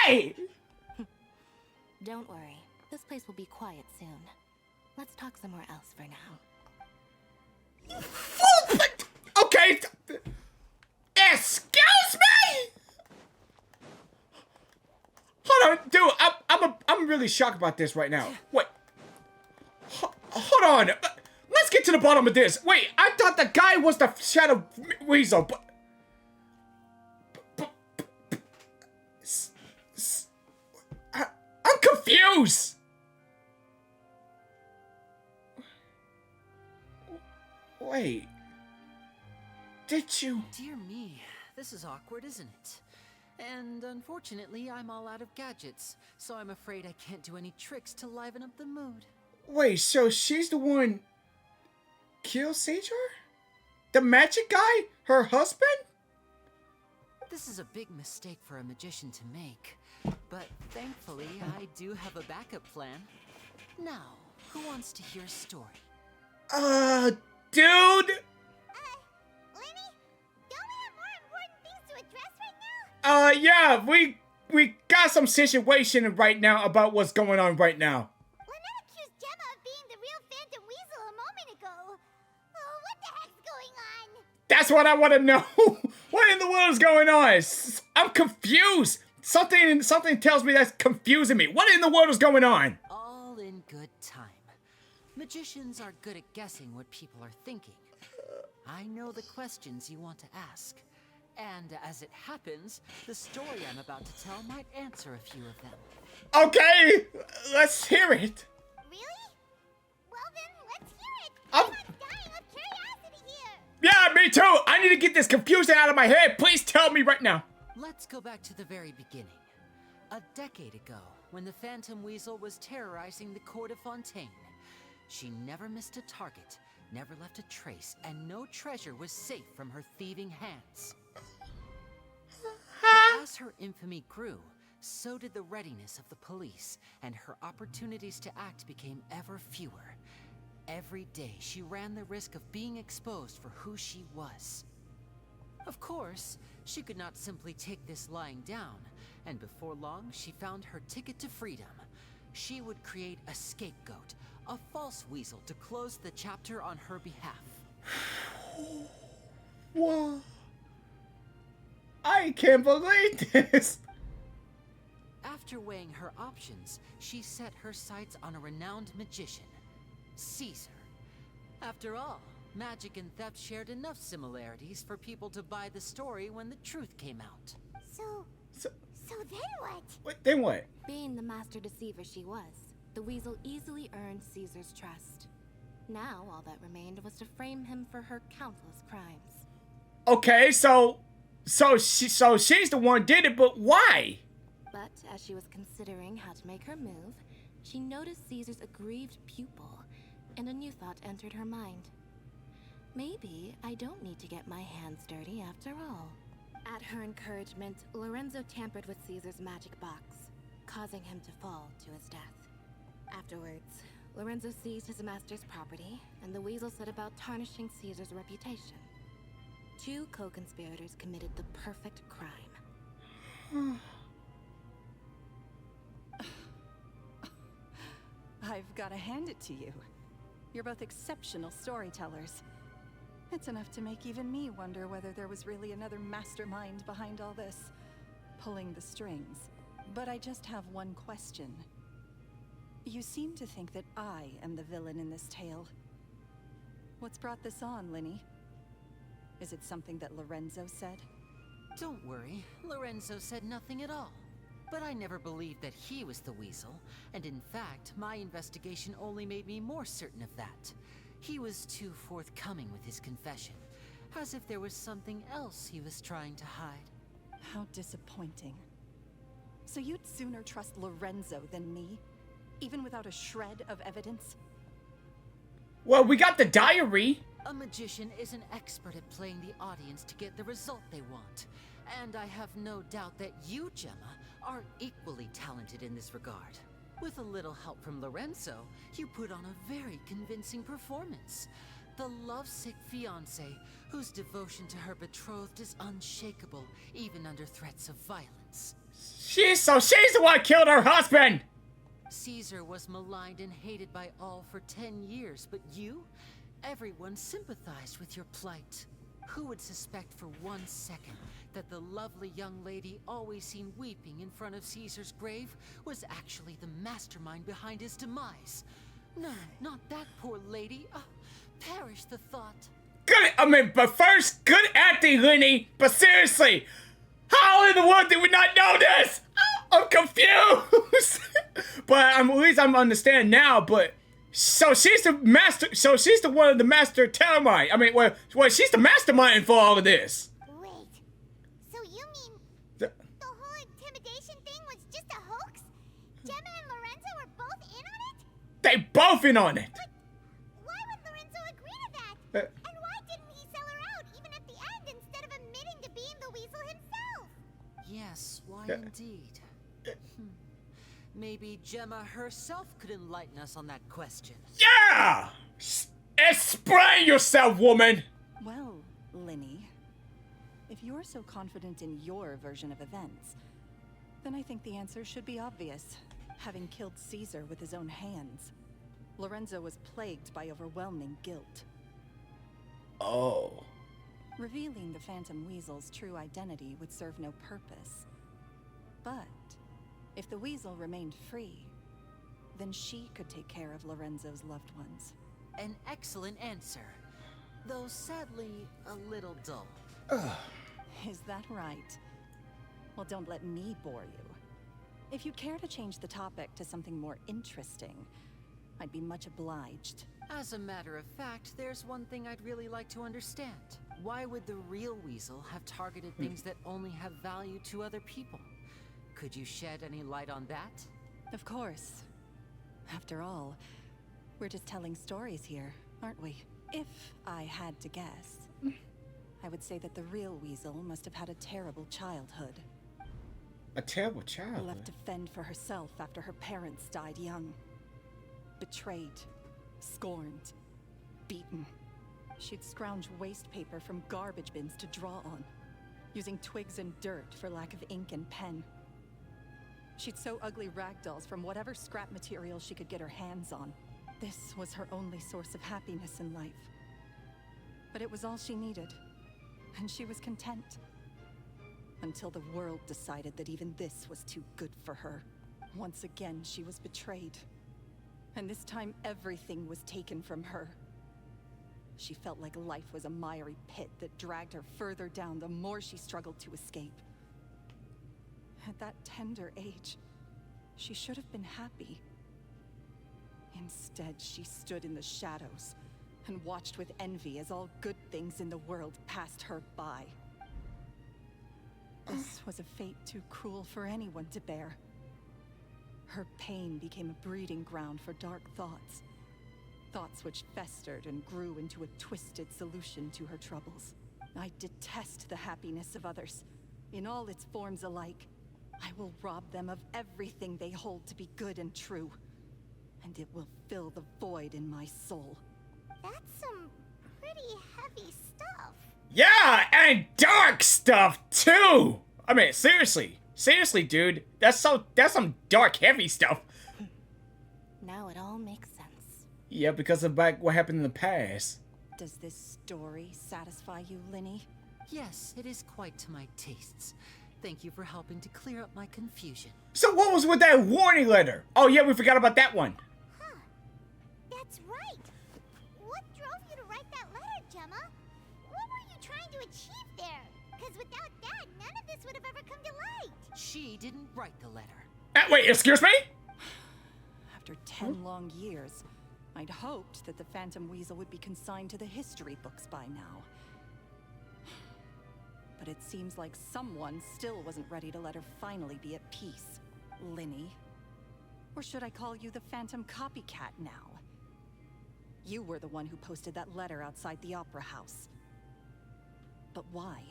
Wait! Don't worry. This place will be quiet soon. Let's talk somewhere else for now. Okay. Excuse me? Hold on, dude. I'm really shocked about this right now. Wait. Hold on. Let's get to the bottom of this. Wait, I thought the guy was the Shadow Weasel, but... I'm confused. Wait. Did you? Dear me, this is awkward, isn't it? And unfortunately, I'm all out of gadgets, so I'm afraid I can't do any tricks to liven up the mood. Wait, so she's the one kill Caesar? The magic guy? Her husband? This is a big mistake for a magician to make, but thankfully I do have a backup plan. Now, who wants to hear a story? Dude! Yeah, we got some situation right now about what's going on right now. Lynette accused Gemma of being the real Phantom Weasel a moment ago. Oh, what the heck's going on? That's what I want to know. What in the world is going on? I'm confused. Something tells me that's confusing me. What in the world is going on? All in good time. Magicians are good at guessing what people are thinking. I know the questions you want to ask. And as it happens, the story I'm about to tell might answer a few of them. Okay, let's hear it. Really? Well then, let's hear it. I'm dying of curiosity here. Yeah, me too. I need to get this confusion out of my head. Please tell me right now. Let's go back to the very beginning. A decade ago, when the Phantom Weasel was terrorizing the court of Fontaine. She never missed a target, never left a trace, and no treasure was safe from her thieving hands. As her infamy grew, so did the readiness of the police, and her opportunities to act became ever fewer. Every day, she ran the risk of being exposed for who she was. Of course, she could not simply take this lying down, and before long, she found her ticket to freedom. She would create a scapegoat, a false weasel to close the chapter on her behalf. What? I can't believe this. After weighing her options, she set her sights on a renowned magician, Caesar. After all, magic and theft shared enough similarities for people to buy the story when the truth came out. So then what? What? Then what? Being the master deceiver she was, the weasel easily earned Caesar's trust. Now all that remained was to frame him for her countless crimes. Okay, so she's the one who did it, but why? But as she was considering how to make her move, she noticed Caesar's aggrieved pupil, and a new thought entered her mind. Maybe I don't need to get my hands dirty after all. At her encouragement, Lorenzo tampered with Caesar's magic box, causing him to fall to his death. Afterwards, Lorenzo seized his master's property, and the weasel set about tarnishing Caesar's reputation. Two co-conspirators committed the perfect crime. I've got to hand it to you. You're both exceptional storytellers. It's enough to make even me wonder whether there was really another mastermind behind all this, pulling the strings. But I just have one question. You seem to think that I am the villain in this tale. What's brought this on, Lyney? Is it something that Lorenzo said? Don't worry, Lorenzo said nothing at all. But I never believed that he was the weasel, and in fact, my investigation only made me more certain of that. He was too forthcoming with his confession, as if there was something else he was trying to hide. How disappointing. So you'd sooner trust Lorenzo than me? Even without a shred of evidence? Well, we got the diary. A magician is an expert at playing the audience to get the result they want. And I have no doubt that you, Gemma, are equally talented in this regard. With a little help from Lorenzo, you put on a very convincing performance. The lovesick fiancé, whose devotion to her betrothed is unshakable, even under threats of violence. She's the one who killed her husband! Caesar was maligned and hated by all for 10 years, but you? Everyone sympathized with your plight. Who would suspect for 1 second that the lovely young lady always seen weeping in front of Caesar's grave was actually the mastermind behind his demise? No, not that poor lady. Oh, perish the thought. But first, good acting, Lyney. But seriously, how in the world did we not know this? I'm confused. But at least I'm understand now. But so she's the master. So she's the one of the master termite. I mean, well, she's the mastermind for all of this. Wait. So you mean the whole intimidation thing was just a hoax? Gemma and Lorenzo were both in on it? They both in on it. But why would Lorenzo agree to that? And why didn't he sell her out even at the end instead of admitting to being the weasel himself? Yes, why indeed? Maybe Gemma herself could enlighten us on that question. Yeah! Explain yourself, woman! Well, Lyney, if you're so confident in your version of events, then I think the answer should be obvious. Having killed Caesar with his own hands, Lorenzo was plagued by overwhelming guilt. Oh. Revealing the Phantom Weasel's true identity would serve no purpose. But if the weasel remained free, then she could take care of Lorenzo's loved ones. An excellent answer, though sadly a little dull. Is that right? Well, don't let me bore you. If you'd care to change the topic to something more interesting, I'd be much obliged. As a matter of fact, there's one thing I'd really like to understand. Why would the real weasel have targeted things that only have value to other people? Could you shed any light on that? Of course. After all, we're just telling stories here, aren't we? If I had to guess, I would say that the real weasel must have had a terrible childhood. A terrible childhood? Left to fend for herself after her parents died young. Betrayed, scorned, beaten. She'd scrounge waste paper from garbage bins to draw on, using twigs and dirt for lack of ink and pen. She'd sew ugly ragdolls from whatever scrap material she could get her hands on. This was her only source of happiness in life. But it was all she needed, and she was content. Until the world decided that even this was too good for her. Once again, she was betrayed. And this time, everything was taken from her. She felt like life was a miry pit that dragged her further down the more she struggled to escape. At that tender age, she should have been happy. Instead, she stood in the shadows and watched with envy as all good things in the world passed her by. This was a fate too cruel for anyone to bear. Her pain became a breeding ground for dark thoughts. Thoughts which festered and grew into a twisted solution to her troubles. I detest the happiness of others, in all its forms alike. I will rob them of everything they hold to be good and true. And it will fill the void in my soul. That's some pretty heavy stuff. Yeah, and dark stuff too. I mean, seriously, dude, that's some dark, heavy stuff. Now it all makes sense. Yeah, because of what happened in the past. Does this story satisfy you, Lyney? Yes, it is quite to my tastes. Thank you for helping to clear up my confusion. So what was with that warning letter? Oh yeah, we forgot about that one. Huh. That's right. What drove you to write that letter, Gemma? What were you trying to achieve there? Because without that, none of this would have ever come to light. She didn't write the letter. Wait, excuse me? After 10 long years, I'd hoped that the Phantom Weasel would be consigned to the history books by now. But it seems like someone still wasn't ready to let her finally be at peace. Lyney. Or should I call you the Phantom Copycat now? You were the one who posted that letter outside the Opera House. But why?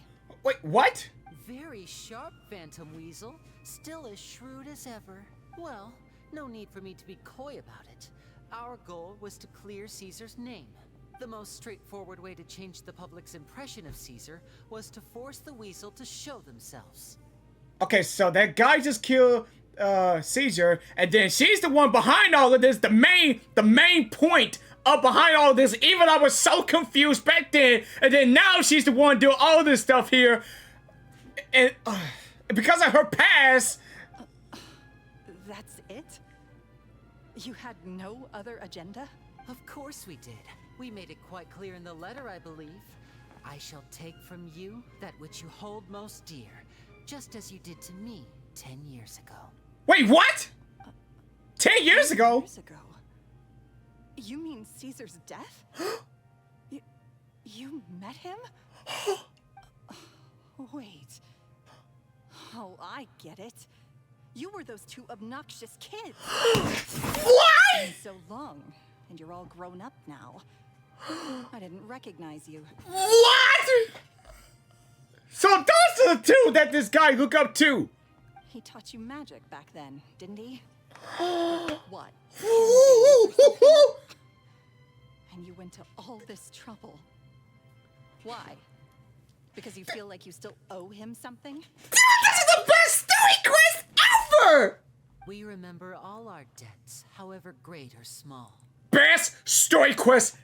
Wait, what? Very sharp, Phantom Weasel. Still as shrewd as ever. Well, no need for me to be coy about it. Our goal was to clear Caesar's name. The most straightforward way to change the public's impression of Caesar was to force the Weasel to show themselves. Okay, so that guy just killed Caesar, and then she's the one behind all of this, the main point of behind all of this, even I was so confused back then, and then now she's the one doing all this stuff here, and because of her past. That's it? You had no other agenda? Of course we did. We made it quite clear in the letter, I believe. I shall take from you that which you hold most dear, just as you did to me 10 years ago. Wait, what? 10 years ago? 10 years ago? You mean Caesar's death? You met him? Wait. Oh, I get it. You were those two obnoxious kids. What? It's been so long, and you're all grown up now. I didn't recognize you. What? So those are the two that this guy looked up to. He taught you magic back then, didn't he? What? And you went to all this trouble. Why? Because you feel like you still owe him something? Dude, this is the best story quest ever! We remember all our debts, however great or small. Best story quest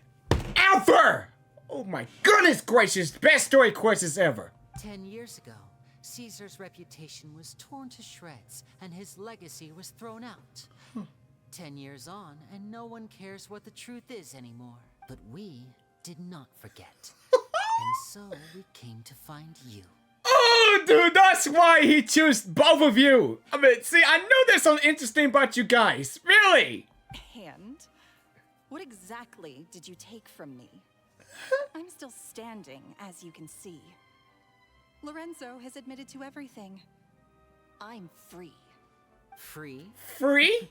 ever! Oh my goodness gracious, best story quests ever. 10 years ago, Caesar's reputation was torn to shreds, and his legacy was thrown out. 10 years on, and no one cares what the truth is anymore. But we did not forget. And so we came to find you. Oh, dude, that's why he chose both of you. I mean, see, I know there's something interesting about you guys. Really? And? What exactly did you take from me? I'm still standing, as you can see. Lorenzo has admitted to everything. I'm free. Free? Free?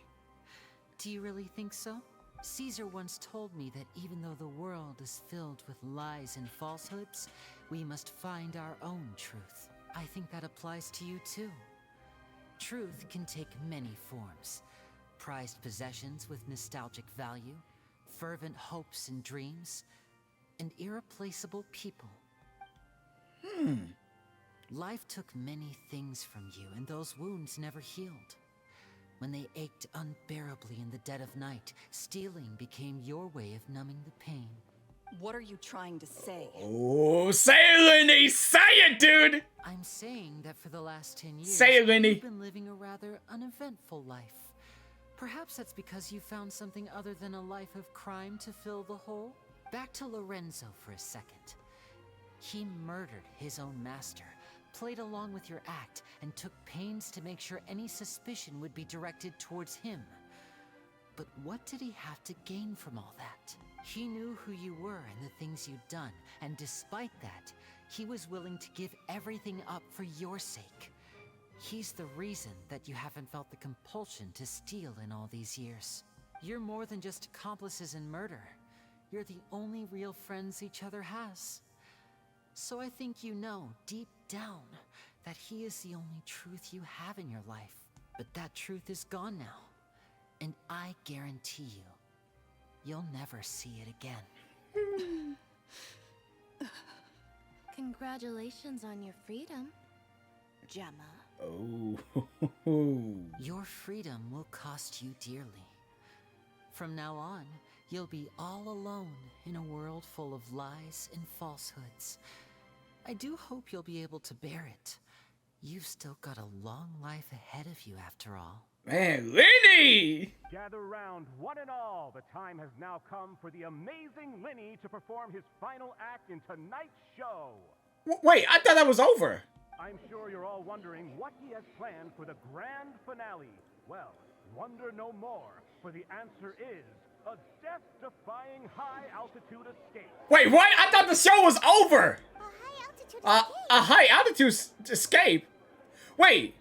Do you really think so? Caesar once told me that even though the world is filled with lies and falsehoods, we must find our own truth. I think that applies to you too. Truth can take many forms. Prized possessions with nostalgic value, fervent hopes and dreams, and irreplaceable people. Life took many things from you, and those wounds never healed. When they ached unbearably in the dead of night, stealing became your way of numbing the pain. What are you trying to say? Oh, say it, lyney! Say it, dude! I'm saying that for the last 10 years, Say it, lyney! you've been living a rather uneventful life. Perhaps that's because you found something other than a life of crime to fill the hole? Back to Lorenzo for a second. He murdered his own master, played along with your act, and took pains to make sure any suspicion would be directed towards him. But what did he have to gain from all that? He knew who you were and the things you'd done, and despite that, he was willing to give everything up for your sake. He's the reason that you haven't felt the compulsion to steal in all these years. You're more than just accomplices in murder. You're the only real friends each other has. So I think you know, deep down, that he is the only truth you have in your life. But that truth is gone now. And I guarantee you, you'll never see it again. Congratulations on your freedom, Gemma. Oh. Your freedom will cost you dearly. From now on, you'll be all alone in a world full of lies and falsehoods. I do hope you'll be able to bear it. You've still got a long life ahead of you after all. Man, lyney! Gather round, one and all. The time has now come for the amazing Lyney to perform his final act in tonight's show. Wait, I thought that was over. I'm sure you're all wondering what he has planned for the grand finale. Well, wonder no more, for the answer is a death-defying high-altitude escape. Wait, what? I thought the show was over. A high-altitude escape? Wait,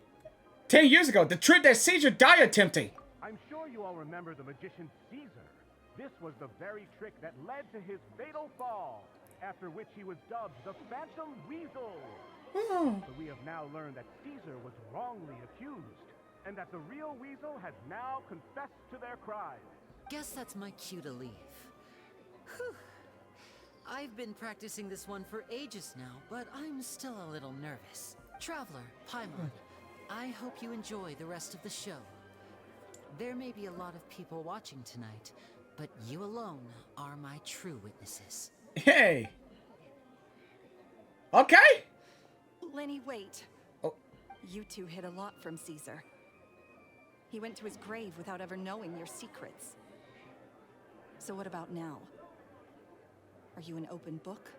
10 years ago, the trip that Caesar died attempting. I'm sure you all remember the magician Caesar. This was the very trick that led to his fatal fall, after which he was dubbed the Phantom Weasel. But we have now learned that Caesar was wrongly accused, and that the real Weasel has now confessed to their crimes. Guess that's my cue to leave. Whew. I've been practicing this one for ages now, but I'm still a little nervous. Traveler, Paimon, I hope you enjoy the rest of the show. There may be a lot of people watching tonight, but you alone are my true witnesses. Hey. Okay. Lyney, wait. Oh. You two hid a lot from Caesar. He went to his grave without ever knowing your secrets. So what about now? Are you an open book?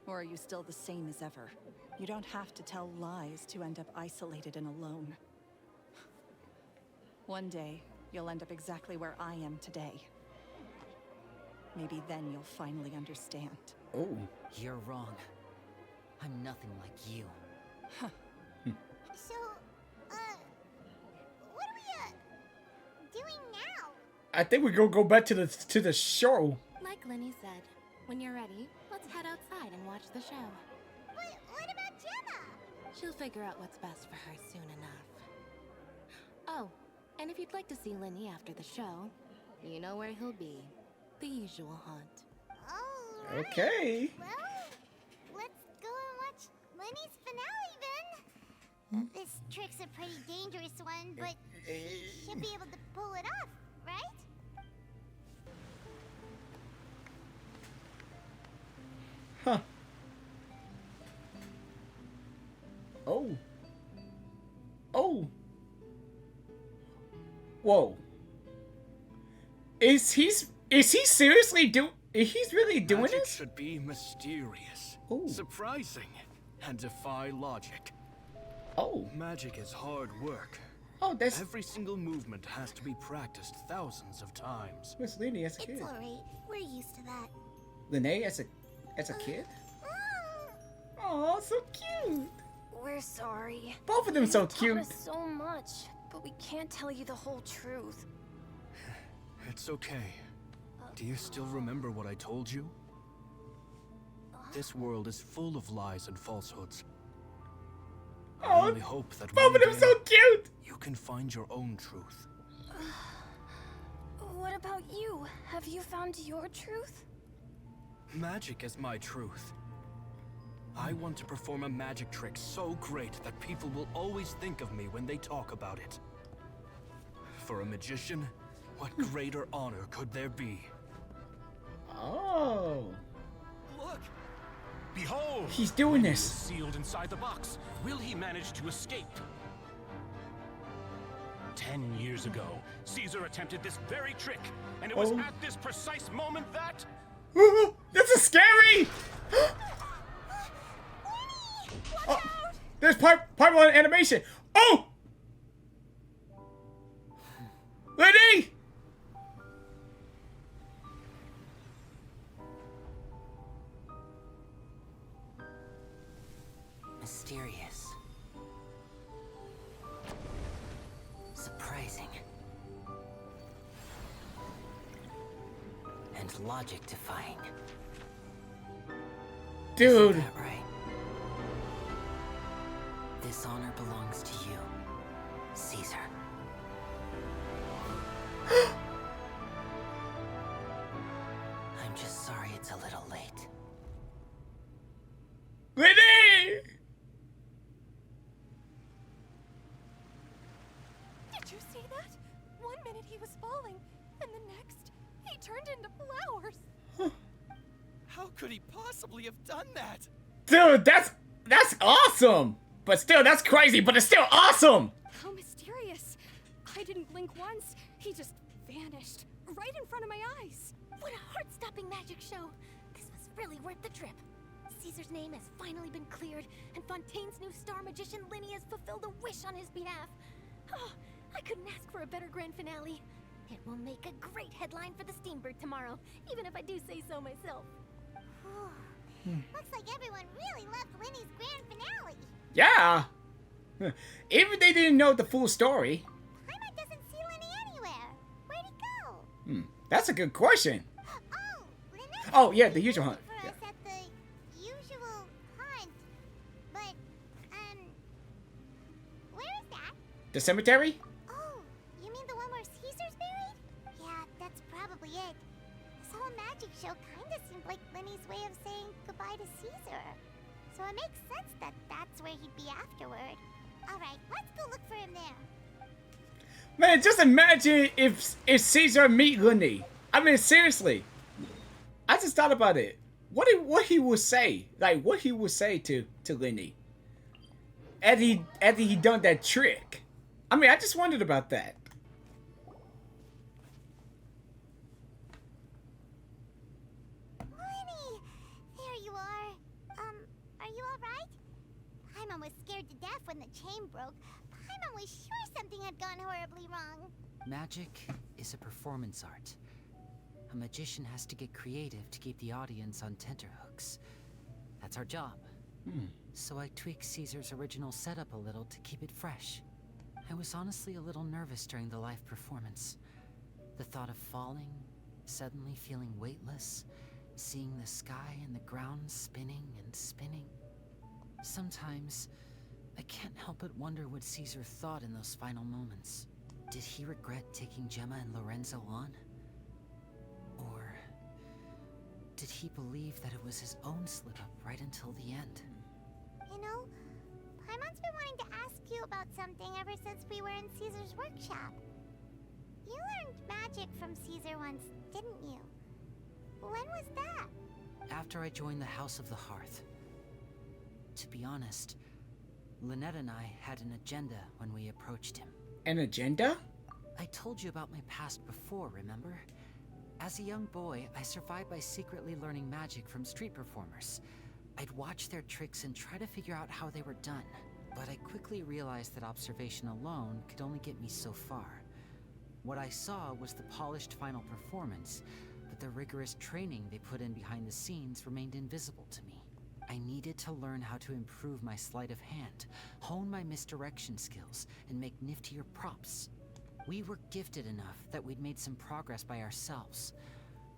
Or are you still the same as ever? You don't have to tell lies to end up isolated and alone. One day, you'll end up exactly where I am today. Maybe then you'll finally understand. Oh. You're wrong. I'm nothing like you. So, what are we, doing now? I think we're gonna go back to the show. Like Lyney said, when you're ready, let's head outside and watch the show. What about Gemma? She'll figure out what's best for her soon enough. Oh, and if you'd like to see Lyney after the show, you know where he'll be. The usual haunt. Oh, Okay. well, let's go and watch Lyney's finale then. This trick's a pretty dangerous one, but she should be able to pull it off, right? Huh. Oh. Oh. Whoa. Is he seriously he's really doing Magic this? should be mysterious, Ooh. surprising, and defy logic. Oh. Magic is hard work. Oh, that's Every single movement has to be practiced thousands of times. Miss Lyney as a kid. It's alright. We're used to that. Lyney as a kid? Oh, so cute. We're sorry. Both of them so You taught cute. us so much, but we can't tell you the whole truth. It's okay. Do you still remember what I told you? This world is full of lies and falsehoods. I only hope that Both of them so cute. you can find your own truth. What about you? Have you found your truth? Magic is my truth. I want to perform a magic trick so great that people will always think of me when they talk about it. For a magician, what greater honor could there be? Oh. Look! Behold! He's doing Lyney this. is sealed inside the box. Will he manage to escape? 10 years ago, Caesar attempted this very trick, and it was Oh. at this precise moment that... This is scary! Oh, there's part 1 animation. Oh! Lyney! Mysterious. Surprising. And logic defying. Dude. Isn't that right? This honor belongs to you, Caesar. I'm just sorry it's a little late. Lyney! Did you see that? One minute he was falling, and the next, he turned into flowers. How could he possibly have done that? Dude, that's awesome! But still, that's crazy, but it's still awesome! How mysterious. I didn't blink once. He just vanished, right in front of my eyes. What a heart-stopping magic show. This was really worth the trip. Caesar's name has finally been cleared, and Fontaine's new star magician Lyney has fulfilled a wish on his behalf. Oh, I couldn't ask for a better grand finale. It will make a great headline for the Steambird tomorrow, even if I do say so myself. Looks like everyone really loved Lyney's grand finale. Yeah! Even if they didn't know the full story. Paimon doesn't see Lyney anywhere. Where'd he go? That's a good question. Oh, Lynette. Oh, yeah, the usual hunt. For us at the usual hunt. But, where is that? The cemetery? Oh, you mean the one where Caesar's buried? Yeah, that's probably it. This whole magic show kinda seemed like Lyney's way of saying goodbye to Caesar. So it makes sense that that's where he'd be afterward. Alright, let's go look for him there. Man, just imagine if Caesar meet Lyney. I mean, seriously. I just thought about it. What he would say. Like, what he would say to Lyney. After he done that trick. I mean, I just wondered about that. Lyney! There you are. Are you alright? Paimon was scared to death when the chain broke. Paimon was sure something had gone horribly wrong. Magic is a performance art. A magician has to get creative to keep the audience on tenterhooks. That's our job. So I tweaked Caesar's original setup a little to keep it fresh. I was honestly a little nervous during the live performance. The thought of falling, suddenly feeling weightless, seeing the sky and the ground spinning and spinning. Sometimes, I can't help but wonder what Caesar thought in those final moments. Did he regret taking Gemma and Lorenzo on? Or did he believe that it was his own slip-up right until the end? You know, Paimon's been wanting to ask you about something ever since we were in Caesar's workshop. You learned magic from Caesar once, didn't you? When was that? After I joined the House of the Hearth. To be honest, Lynette and I had an agenda when we approached him. An agenda? I told you about my past before, remember? As a young boy, I survived by secretly learning magic from street performers. I'd watch their tricks and try to figure out how they were done. But I quickly realized that observation alone could only get me so far. What I saw was the polished final performance, but the rigorous training they put in behind the scenes remained invisible to me. I needed to learn how to improve my sleight of hand, hone my misdirection skills, and make niftier props. We were gifted enough that we'd made some progress by ourselves,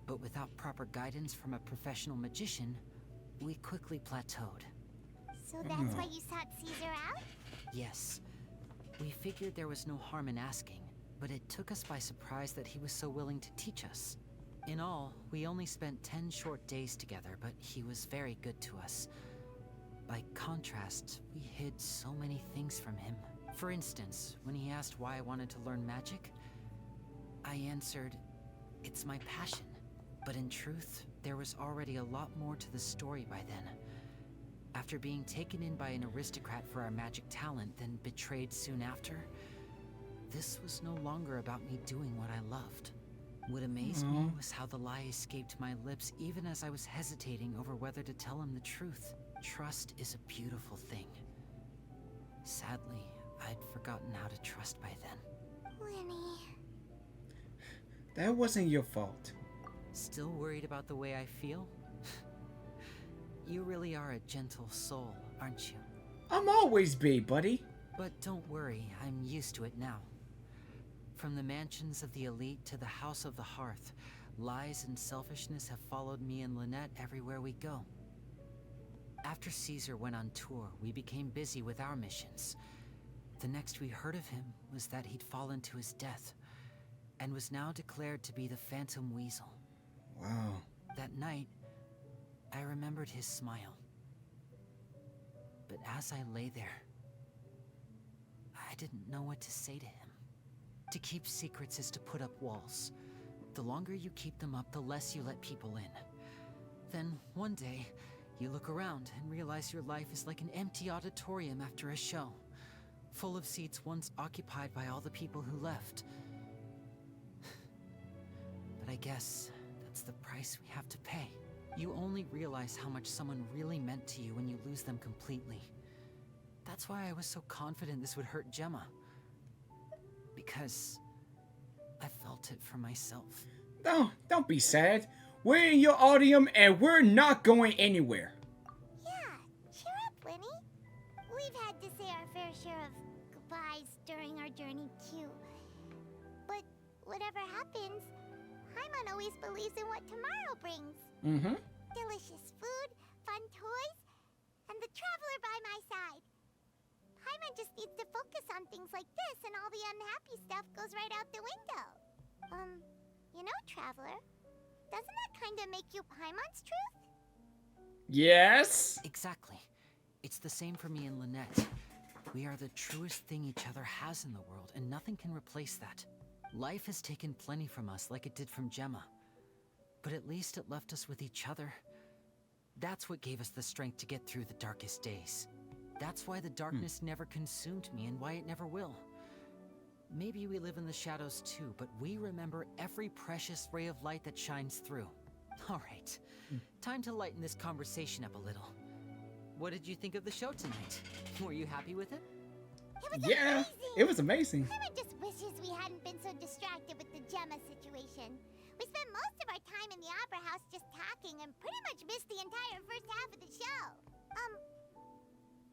but without proper guidance from a professional magician, we quickly plateaued. So that's why you sought Caesar out? Yes. We figured there was no harm in asking, but it took us by surprise that he was so willing to teach us. In all, we only spent 10 short days together, but he was very good to us. By contrast, we hid so many things from him. For instance, when he asked why I wanted to learn magic, I answered, "It's my passion." But in truth, there was already a lot more to the story by then. After being taken in by an aristocrat for our magic talent, then betrayed soon after, this was no longer about me doing what I loved. What amazed me was how the lie escaped my lips even as I was hesitating over whether to tell him the truth. Trust is a beautiful thing. Sadly, I'd forgotten how to trust by then. Lyney. That wasn't your fault. Still worried about the way I feel? You really are a gentle soul, aren't you? I'm always be, buddy. But don't worry, I'm used to it now. From the mansions of the elite to the house of the hearth, lies and selfishness have followed me and Lynette everywhere we go. After Caesar went on tour, we became busy with our missions. The next we heard of him was that he'd fallen to his death, and was now declared to be the Phantom Weasel. Wow. That night, I remembered his smile. But as I lay there, I didn't know what to say to him. To keep secrets is to put up walls. The longer you keep them up, the less you let people in. Then, one day, you look around and realize your life is like an empty auditorium after a show, full of seats once occupied by all the people who left. But I guess that's the price we have to pay. You only realize how much someone really meant to you when you lose them completely. That's why I was so confident this would hurt Gemma. Because I felt it for myself. No, don't be sad. We're in your audium and we're not going anywhere. Yeah, cheer up, Lyney. We've had to say our fair share of goodbyes during our journey, too. But whatever happens, Paimon always believes in what tomorrow brings. Mm-hmm. Delicious food, fun toys, and the traveler by my side. Paimon just needs to focus on things like this, and all the unhappy stuff goes right out the window. You know, Traveler, doesn't that kind of make you Paimon's truth? Yes. Exactly. It's the same for me and Lynette. We are the truest thing each other has in the world, and nothing can replace that. Life has taken plenty from us, like it did from Gemma. But at least it left us with each other. That's what gave us the strength to get through the darkest days. That's why the darkness never consumed me and why it never will. Maybe we live in the shadows too, but we remember every precious ray of light that shines through. All right, time to lighten this conversation up a little. What did you think of the show tonight? Were you happy with it? Yeah, it was amazing. Paimon just wishes we hadn't been so distracted with the Gemma situation. We spent most of our time in the opera house just talking and pretty much missed the entire first half of the show.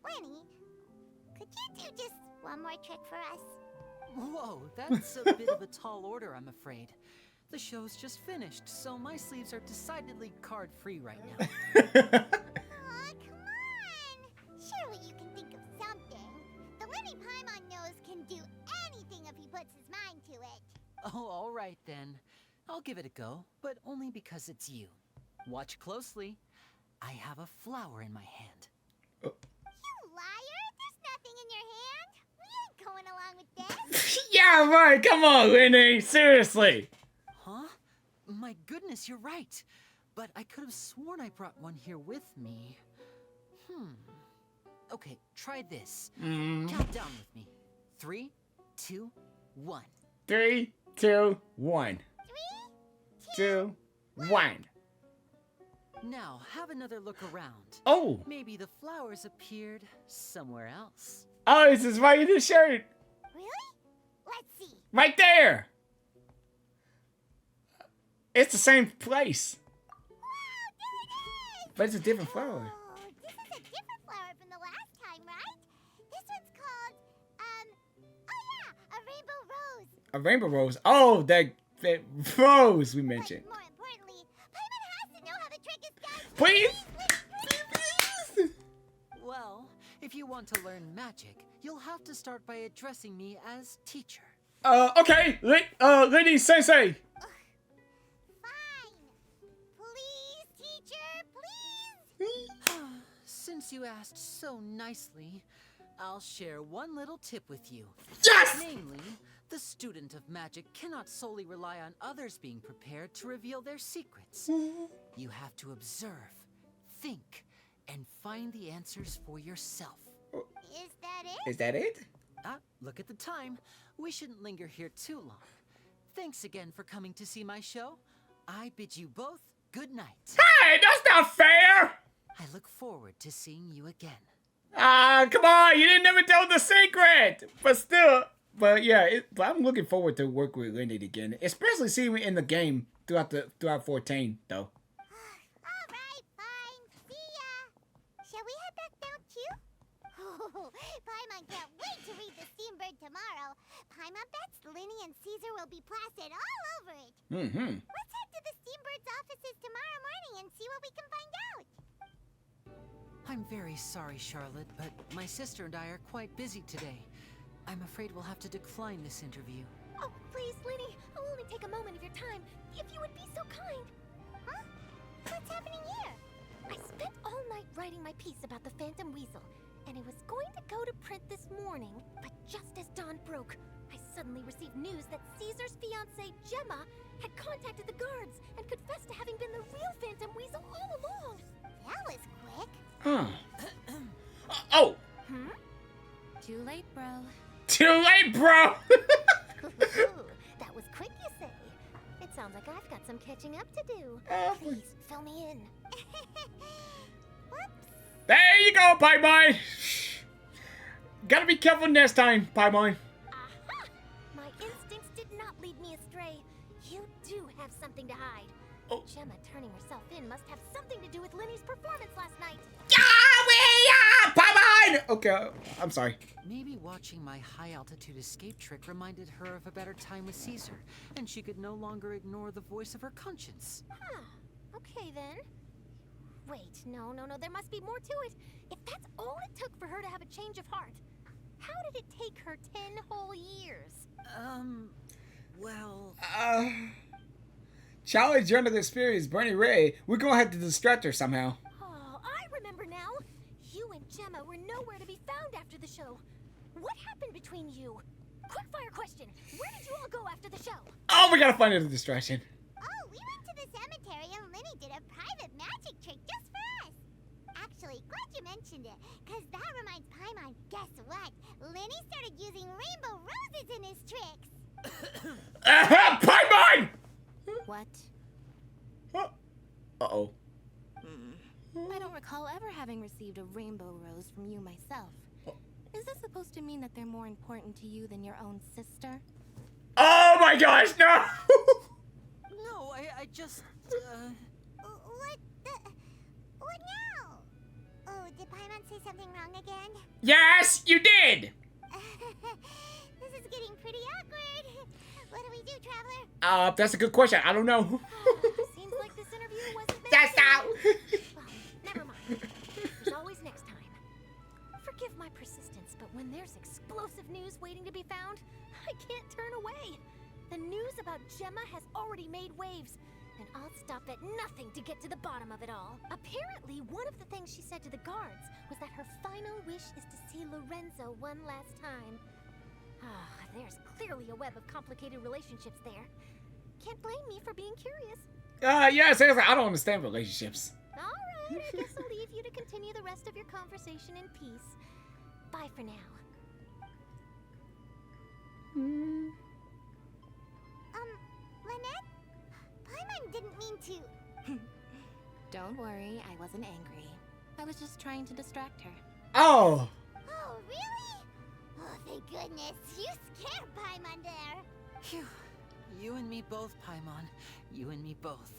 Lyney, could you do just one more trick for us? Whoa, that's a bit of a tall order, I'm afraid. The show's just finished, so my sleeves are decidedly card-free right now. Aw, come on! Surely you can think of something. The Lyney Paimon knows can do anything if he puts his mind to it. Oh, all right then. I'll give it a go, but only because it's you. Watch closely. I have a flower in my hand. You liar! There's nothing in your hand. We ain't going along with this. Yeah, right. Come on, Lyney. Seriously. Huh? My goodness, you're right. But I could have sworn I brought one here with me. Okay, try this. Count down with me. 3, 2, 1. 3, 2, 1. 3, 2, 1. Now, have another look around. Oh. Maybe the flowers appeared somewhere else. Oh, this is right in the shirt. Really? Let's see. Right there. It's the same place. Wow, there it is! But it's a different flower. Oh, this is a different flower from the last time, right? This one's called, oh yeah, a rainbow rose. A rainbow rose. Oh, that rose we mentioned. But more importantly, Paimon has to know how the trick is done. Please? Well, if you want to learn magic, you'll have to start by addressing me as teacher. Okay. Lyney Sensei. Fine. Please, teacher, please. Since you asked so nicely, I'll share one little tip with you. Yes! Namely, the student of magic cannot solely rely on others being prepared to reveal their secrets. You have to observe, think, and find the answers for yourself. Is that it? Is that it? Look at the time. We shouldn't linger here too long. Thanks again for coming to see my show. I bid you both good night. Hey, that's not fair! I look forward to seeing you again. Come on, you didn't never tell the secret! But still, but yeah, but I'm looking forward to work with Lyney again, especially seeing me in the game throughout 14, though. Alright, fine. See ya. Shall we head back down too? Oh, Paimon can't wait to read the Steambird tomorrow. Paimon bets Lyney and Caesar will be plastered all over it. Mm-hmm. Let's head to the Steambird's offices tomorrow morning and see what we can find out. I'm very sorry, Charlotte, but my sister and I are quite busy today. I'm afraid we'll have to decline this interview. Oh, please, Lyney. I'll only take a moment of your time. If you would be so kind. Huh? What's happening here? I spent all night writing my piece about the Phantom Weasel, and it was going to go to print this morning, but just as dawn broke, I suddenly received news that Caesar's fiancée, Gemma, had contacted the guards and confessed to having been the real Phantom Weasel all along. That was quick. Huh. Oh! Hmm? Too late, bro. Too late, bro! That was quick, you say? It sounds like I've got some catching up to do. Please, fill me in. Whoops. There you go, Paimon! Gotta be careful next time, Paimon. Aha! My instincts did not lead me astray. You do have something to hide. Oh. Gemma turning herself in must have something to do with Lyney's performance last night. Paimon! Okay, I'm sorry. Maybe watching my high-altitude escape trick reminded her of a better time with Caesar, and she could no longer ignore the voice of her conscience. Huh. Okay, then. Wait, no, there must be more to it. If that's all it took for her to have a change of heart, how did it take her 10 whole years? Well... Challenge journal experience, Bernie Ray. We're gonna have to distract her somehow. Oh, I remember now. You and Gemma were nowhere to be found after the show. What happened between you? Quickfire question. Where did you all go after the show? Oh, we gotta find a distraction. Oh, we went to the cemetery and Lyney did a private magic trick just for us. Actually, glad you mentioned it, because that reminds Paimon, guess what? Lyney started using rainbow roses in his tricks. Paimon! What? Uh-oh. I don't recall ever having received a rainbow rose from you myself. Is this supposed to mean that they're more important to you than your own sister? Oh my gosh, no! No, I just, What now? Oh, did Paimon say something wrong again? Yes, you did! This is getting pretty awkward. What do we do, Traveler? That's a good question. I don't know. Seems like this interview wasn't meant That's to be. out! Well, never mind. There's always next time. Forgive my persistence, but when there's explosive news waiting to be found, I can't turn away. The news about Gemma has already made waves, and I'll stop at nothing to get to the bottom of it all. Apparently, one of the things she said to the guards was that her final wish is to see Lorenzo one last time. There's clearly a web of complicated relationships there. Can't blame me for being curious. Yeah, seriously, I don't understand relationships. Alright, I guess I'll leave you to continue the rest of your conversation in peace. Bye for now. Lynette? Paimon didn't mean to... Don't worry, I wasn't angry. I was just trying to distract her. Oh! Oh, really? Oh, thank goodness. You scared Paimon there. Phew. You and me both, Paimon. You and me both.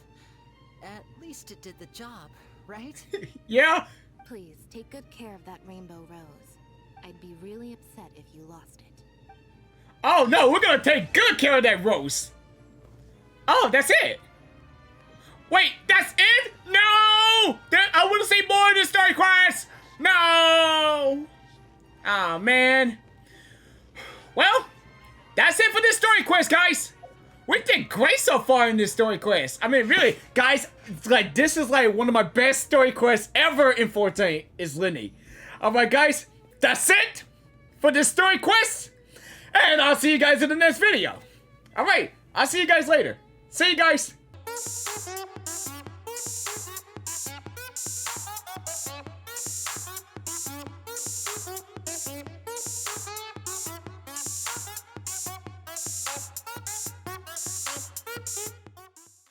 At least it did the job, right? Yeah? Please, take good care of that rainbow rose. I'd be really upset if you lost it. Oh no, we're gonna take good care of that rose. Oh, that's it. Wait, that's it? No! I want to see more of the story quest. No! Oh man. Well, that's it for this story quest, guys. We did great so far in this story quest. I mean, really, guys, it's like this is like one of my best story quests ever in 14 is Lyney. Alright, guys, that's it for this story quest. And I'll see you guys in the next video. Alright, I'll see you guys later. See you guys.